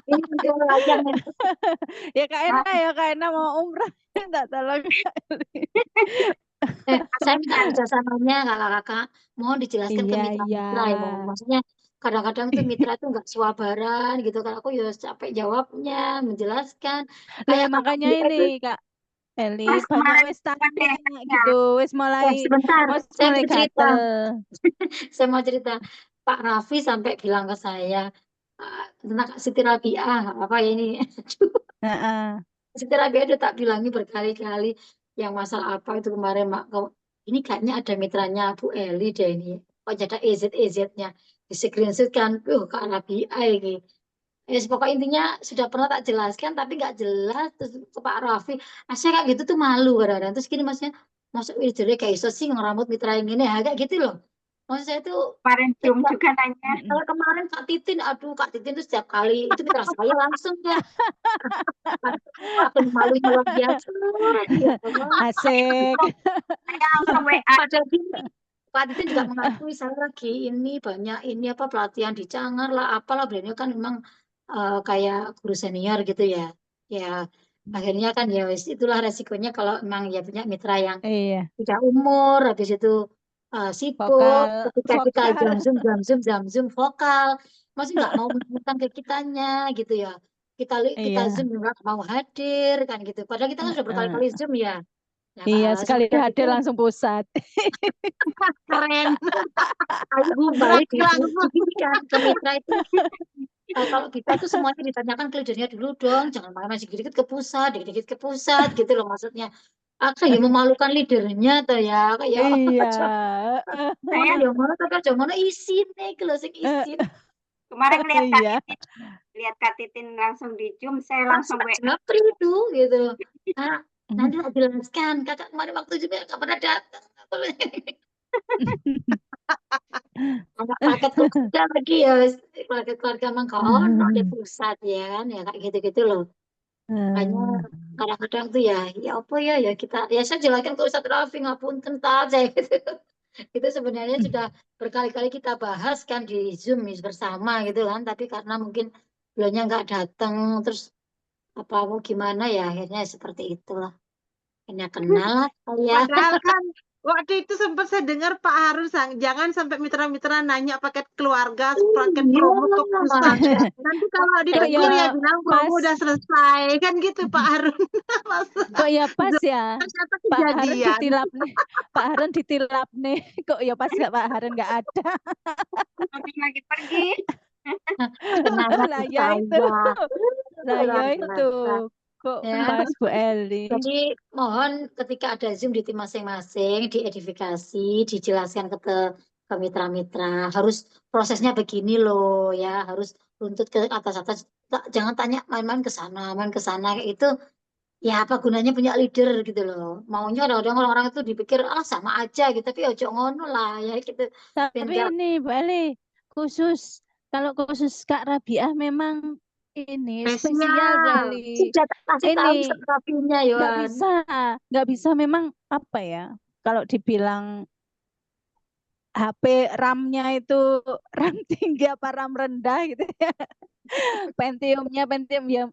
Ini untuk layar nih. Ya Kak Ena mau umrah minta tolong. Saya minta kerjasamanya kalau kakak mohon dijelaskan ke mitra-mitra ya. Maksudnya kadang-kadang tuh mitra tuh nggak suabaran gitu. Kalau aku ya capek jawabnya, menjelaskan. Lah Kayak makanya kakak ini Kak Eli Mas banyak kemarin wis tanya ya. gitu, wis mulai sebentar, saya mau cerita. gatel. Saya mau cerita. Pak Raffi sampai bilang ke saya tentang Kak Siti Rabiah apa ya ini. Siti Rabiah udah tak bilangi berkali-kali yang masalah apa itu kemarin Mak. Ini kayaknya ada mitranya Bu Eli deh ini. Kok ada EZ-nya di screenshot kan. Kak Rabiah ini. Pokoknya intinya sudah pernah tak jelaskan tapi nggak jelas terus ke Pak Raffi. Saya kayak gitu tuh malu kadang-kadang. Terus gini maksudnya masuk jadi kayak iso sih ngerambut mitra yang ini ya kayak gitu loh. Maksud saya tuh Kemarin Zoom juga nanya. kalau kemarin Kak Titin, aduh Kak Titin tuh setiap kali itu mitra saya langsung ya. Aku malunya luar biasa. Asik. Saya langsung WA. Padahal gini, Pak Titin juga mengakui saya lagi ini banyak ini apa pelatihan di Cangar lah apalah beliau kan memang kayak guru senior gitu ya. Ya akhirnya kan ya wis itulah resikonya kalau memang ya punya mitra yang tidak umur habis itu sibuk ketika kita jam zoom vokal masih nggak mau menunjukkan ke kitanya gitu ya kita zoom nggak mau hadir kan gitu padahal kita kan sudah berkali-kali zoom ya. Nah, Iya, sekali semenjak hadir itu langsung pusat. Keren. Ibu balik kan ke mitra itu. Kalau kita tuh semuanya ditanyakan ke leadernya dulu dong, jangan malah masih dikit-dikit ke pusat, dikit-dikit ke pusat gitu loh maksudnya. Kayak memalukan leadernya tuh ya, kayak Iya. saya yang mana tuh kan mana isin nih kalau sing isin. Kemarin lihat Kak Titin langsung di Zoom, saya langsung WA. Japri itu gitu. Nanti tak jelaskan, kakak kemarin waktu juga nggak pernah datang. Paket keluarga lagi ya, paket keluarga mangkono di pusat ya kan, ya kayak gitu-gitu loh. Makanya kadang-kadang tuh ya apa ya kita ya saya jelaskan ke Ustadz Rafi ngapunten tak saya gitu. Itu sebenarnya sudah berkali-kali kita bahas kan di Zoom bersama gitu kan, tapi karena mungkin beliaunya nggak datang, terus apa mau gimana ya akhirnya seperti itulah. Ini kenal saya. Padahal kan waktu itu sempat saya dengar Pak Harun jangan sampai mitra-mitra nanya paket keluarga, paket Iya. promo ke pusat. Nanti kalau Kok ditegur ya ya bilang promo pas, udah selesai kan gitu Pak Harun. Maksudnya kok ya pas ya. ternyata Pak Harun kejadian. ditilap nih, Pak Harun ditilap nih. Kok ya pas nggak Pak Harun nggak ada. Nanti lagi pergi. Semangat Lah ya itu, saya. lah ya Luar itu. biasa. Kok Ya. pas Bu Eli. Jadi mohon ketika ada Zoom di tim masing-masing diedifikasi, dijelaskan ke mitra-mitra, harus prosesnya begini loh ya, harus runtut ke atas-atas. Jangan tanya main-main ke sana, main ke sana kayak itu. Ya apa gunanya punya leader gitu loh. Maunya kadang-kadang orang-orang itu dipikir ah sama aja gitu, tapi ojo ngono lah ya gitu. Ben Tapi gak ini Bu Eli, kalau khusus Kak Rabiah memang ini spesial Bu Spesial. Eli. sudah kasih tahu Ini strateginya nggak Yohan. bisa memang apa ya, kalau dibilang HP RAM-nya itu RAM tinggi apa RAM rendah gitu ya. Pentium ya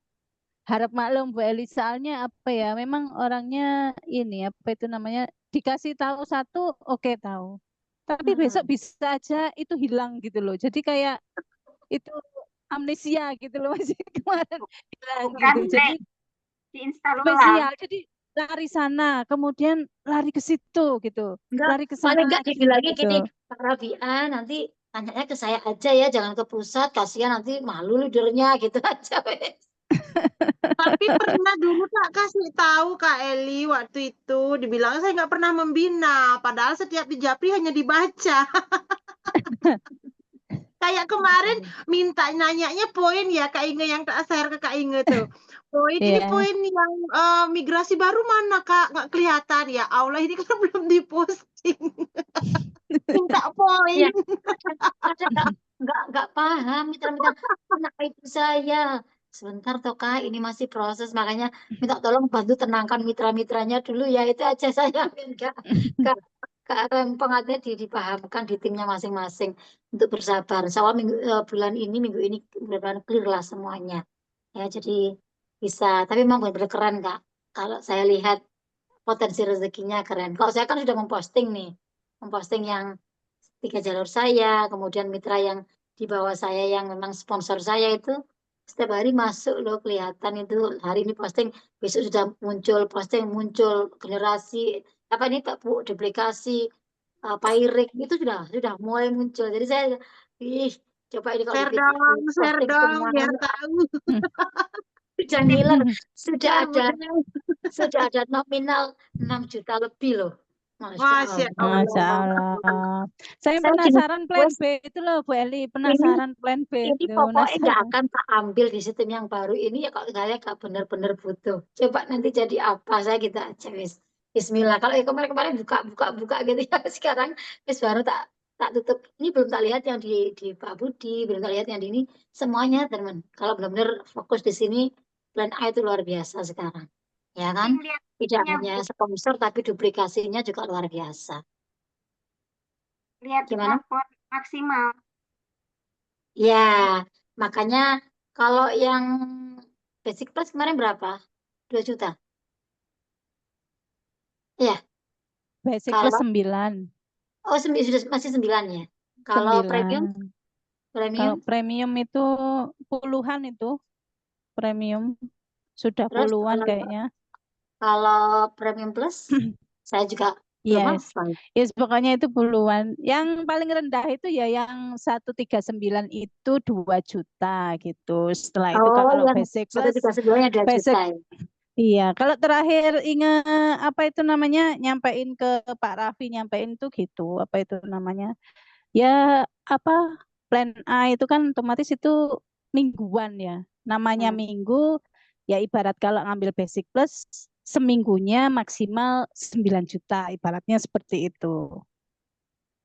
harap maklum Bu Eli, soalnya apa ya, memang orangnya ini apa itu namanya, dikasih tahu satu oke tahu, tapi besok bisa aja itu hilang gitu loh, jadi kayak itu amnesia gitu loh masih kemarin hilang Bukan gitu, jadi Nek, diinstal ulang. spesial, jadi lari sana kemudian lari ke situ gitu, Enggak, lari ke paling sana enggak ke sini dibilangin gitu. gini, Pak Rabian nanti tanyanya ke saya aja ya, jangan ke pusat, kasihan nanti malu leadernya gitu aja wes. Tapi pernah dulu Kak kasih tahu Kak Eli waktu itu dibilang saya nggak pernah membina, padahal setiap di Japri hanya dibaca. Kayak kemarin minta nanyanya poin ya Kak Inge yang tak share ke Kak Inge tuh. Poin ini Iya. poin yang migrasi baru mana Kak? Nggak kelihatan ya. Allah ini kan belum diposting. Minta poin. Iya, kadang nggak paham mitra-mitra kenapa itu saya. Sebentar toh Kak, ini masih proses, makanya minta tolong bantu tenangkan mitra-mitranya dulu ya, itu aja saya enggak rempong aja dipahamkan di timnya masing-masing untuk bersabar. Insya Allah bulan ini minggu ini benar-benar clear lah semuanya. Ya, jadi bisa. Tapi memang benar-benar keren Kak. Kalau saya lihat potensi rezekinya keren. Kalau saya kan sudah memposting nih, memposting yang 3 jalur saya, kemudian mitra yang di bawah saya yang memang sponsor saya itu setiap hari masuk loh, kelihatan itu hari ini posting, besok sudah muncul posting, muncul generasi apa ini Pak Bu duplikasi Pairik itu sudah mulai muncul. Jadi saya ih coba ini kalau Share dipikir dong, share posting dong semua biar tahu. sudah ngiler, sudah Ya, ada benar. nominal 6 juta lebih loh. Masya Masya Allah. Masya Allah. Allah. Saya Saya gini, penasaran plan wes B itu loh Bu Eli, ini penasaran plan B ini itu, pokoknya nggak penasaran. akan tak ambil di sistem yang baru ini ya kalau saya nggak benar-benar butuh. Coba nanti jadi apa saya kita aja wis. Bismillah. Kalau yang kemarin-kemarin buka gitu ya sekarang wis baru tak tak tutup. Ini belum tak lihat yang di Pak Budi, belum tak lihat yang di ini semuanya teman. Kalau benar-benar fokus di sini plan A itu luar biasa sekarang. Ya kan? Lihat Tidak ininya, hanya Bu. sponsor tapi duplikasinya juga luar biasa. Lihat Gimana? plafon maksimal. Ya, makanya kalau yang basic plus kemarin berapa? 2 juta. Iya, Basic plus kalau 9. oh sudah masih 9 ya. Kalau premium, 9. Kalau premium itu puluhan itu, premium sudah terus puluhan kalau kayaknya. premium plus saya juga belum Yes. hafal. Yes, pokoknya itu puluhan. Yang paling rendah itu ya yang 139 itu 2 juta gitu. Setelah itu Oh, kalau yang basic plus 139 nya 2 basic juta ya. iya, kalau terakhir ingat apa itu namanya, nyampein ke Pak Raffi, nyampein itu gitu, apa itu namanya? Ya apa, plan A itu kan otomatis itu mingguan ya. Namanya Hmm. minggu, ya ibarat kalau ngambil basic plus seminggunya maksimal 9 juta, ibaratnya seperti itu.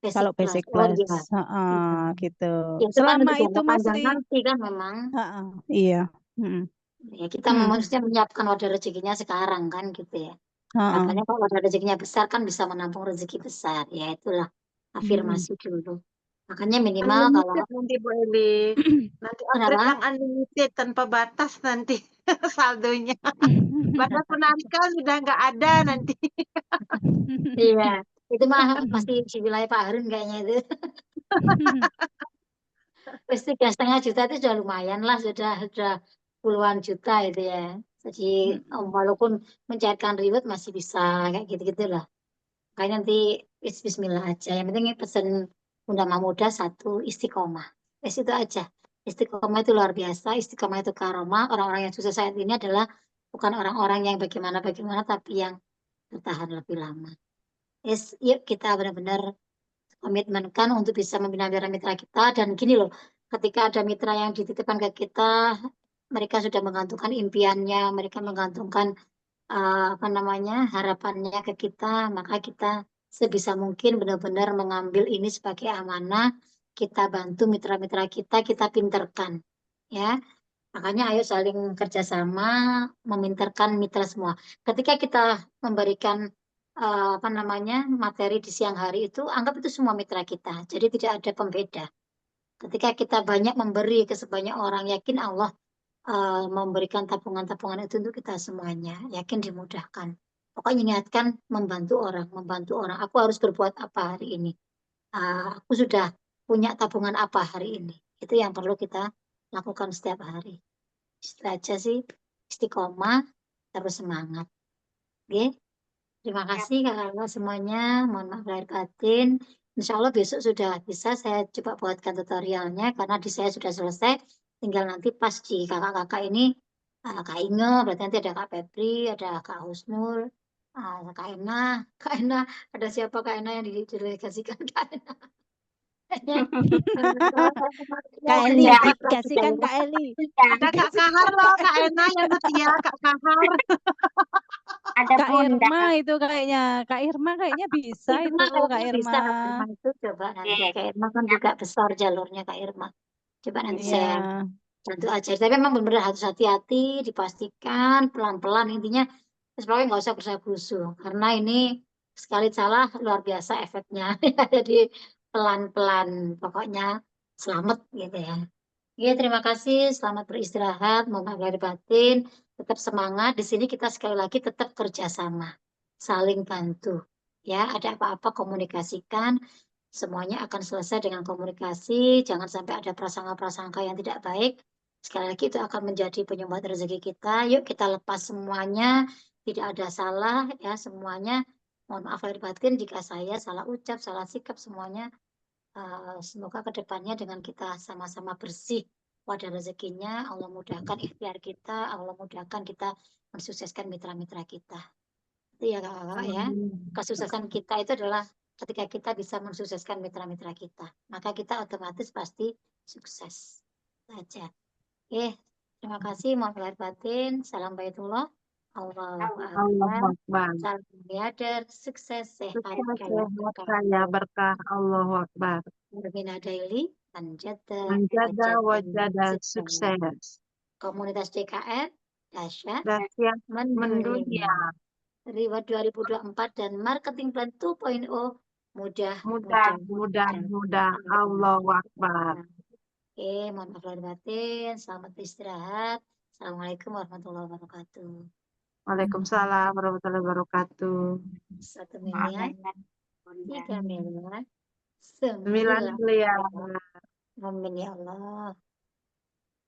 Basic Kalau plus. basic Oh plus, iya. gitu. Ya, itu kan Selama untuk itu jangka panjang masih, nanti kan memang. iya. Mm. Ya, kita maksudnya menyiapkan wadah rezekinya sekarang kan gitu ya. Ha-ha. Makanya kalau wadah rezekinya besar kan bisa menampung rezeki besar. Ya itulah afirmasi dulu. Makanya minimal kalau Unlimited nanti Bu Eli. Nanti upgrade kenapa? yang unlimited tanpa batas nanti saldonya. Batas penarikan sudah nggak ada nanti. Iya, itu mah masih di wilayah Pak Harun kayaknya itu. Terus 3,5 juta itu sudah lumayan lah, sudah puluhan juta itu ya. Jadi walaupun mencairkan reward masih bisa kayak gitu-gitu lah. Kayak nanti Bismillah aja. Yang penting pesan Bunda Mahmuda 1 istiqomah. Itu aja. Istiqomah itu luar biasa. Istiqomah itu karomah. Orang-orang yang sukses saat ini adalah bukan orang-orang yang bagaimana-bagaimana, tapi yang bertahan lebih lama. Yuk kita benar-benar komitmenkan untuk bisa membina mitra kita. Dan gini loh, ketika ada mitra yang dititipkan ke kita, mereka sudah menggantungkan impiannya, mereka menggantungkan harapannya ke kita, maka kita sebisa mungkin benar-benar mengambil ini sebagai amanah, kita bantu mitra-mitra kita pinterkan, ya. Makanya ayo saling kerjasama, meminterkan mitra semua. Ketika kita memberikan materi di siang hari itu, anggap itu semua mitra kita. Jadi tidak ada pembeda. Ketika kita banyak memberi ke sebanyak orang, yakin Allah memberikan tabungan-tabungan itu untuk kita semuanya. Yakin dimudahkan. Pokoknya niatkan membantu orang. Aku harus berbuat apa hari ini? Aku sudah punya tabungan apa hari ini? Itu yang perlu kita lakukan setiap hari. Itu aja sih, istiqomah, terus semangat. Oke? Terima kasih kakak semuanya. Mohon maaf lahir batin. Insya Allah besok sudah bisa saya coba buatkan tutorialnya karena di saya sudah selesai. Tinggal nanti pas di kakak-kakak ini, Kak Inge, berarti nanti ada Kak Febri, ada Kak Husnul, Kak Ena, ada siapa Kak Ena yang didelegasikan Kak Ena? Kak Eli, Ya, kasihkan Kak Eli. Ada Kak Kahar loh, Kak Ena yang setia, Kak Kahar. ada Kak Bunda. Irma itu kayaknya. Kak Irma kayaknya bisa itu, Kak Kayaknya bisa Irma. Kak Irma itu coba nanti. Oke. Kak Irma kan juga besar jalurnya Kak Irma. Coba nanti Iya. saya bantu aja. Tapi memang benar-benar harus hati-hati, dipastikan pelan-pelan intinya. Terus pokoknya nggak usah berusaha karena ini sekali salah luar biasa efeknya. Jadi pelan-pelan, pokoknya selamat gitu ya. Oke, terima kasih. Selamat beristirahat. Mohon maaf lahir batin. Tetap semangat. Di sini kita sekali lagi tetap kerjasama, saling bantu. Ya, ada apa-apa komunikasikan. Semuanya akan selesai dengan komunikasi. Jangan sampai ada prasangka-prasangka yang tidak baik. Sekali lagi itu akan menjadi penyumbat rezeki kita. Yuk kita lepas semuanya. Tidak ada salah ya semuanya. Mohon maaf lahir batin jika saya salah ucap, salah sikap semuanya. Semoga kedepannya dengan kita sama-sama bersih wadah rezekinya, Allah mudahkan ikhtiar kita, Allah mudahkan kita mensukseskan mitra-mitra kita. Itu ya kakak ya. Kesuksesan kita itu adalah ketika kita bisa mensukseskan mitra-mitra kita. Maka kita otomatis pasti sukses. Saja. Oke, terima kasih. Mohon lahir batin. Salam baitullah. Allahu Allahu Akbar. Akbar. Salam biadar. Sukses, sehat, Sukses, kaya, sehat, berkah. kaya, berkah. Allahu Akbar. Berbina daily, Anjada, Menjaga Wajada, wajah sukses. Komunitas DKR, dahsyat, Dahsyat mendunia. mendunia. Reward 2024 dan Marketing Plan 2.0 mudah. Mudah. Allahu Akbar. Oke, mohon maaf lahir batin. Selamat beristirahat. Assalamualaikum warahmatullahi wabarakatuh. Waalaikumsalam warahmatullahi wabarakatuh. 1 miliar, Bunda. 3 miliar, 9 9 miliar. Amin ya Allah.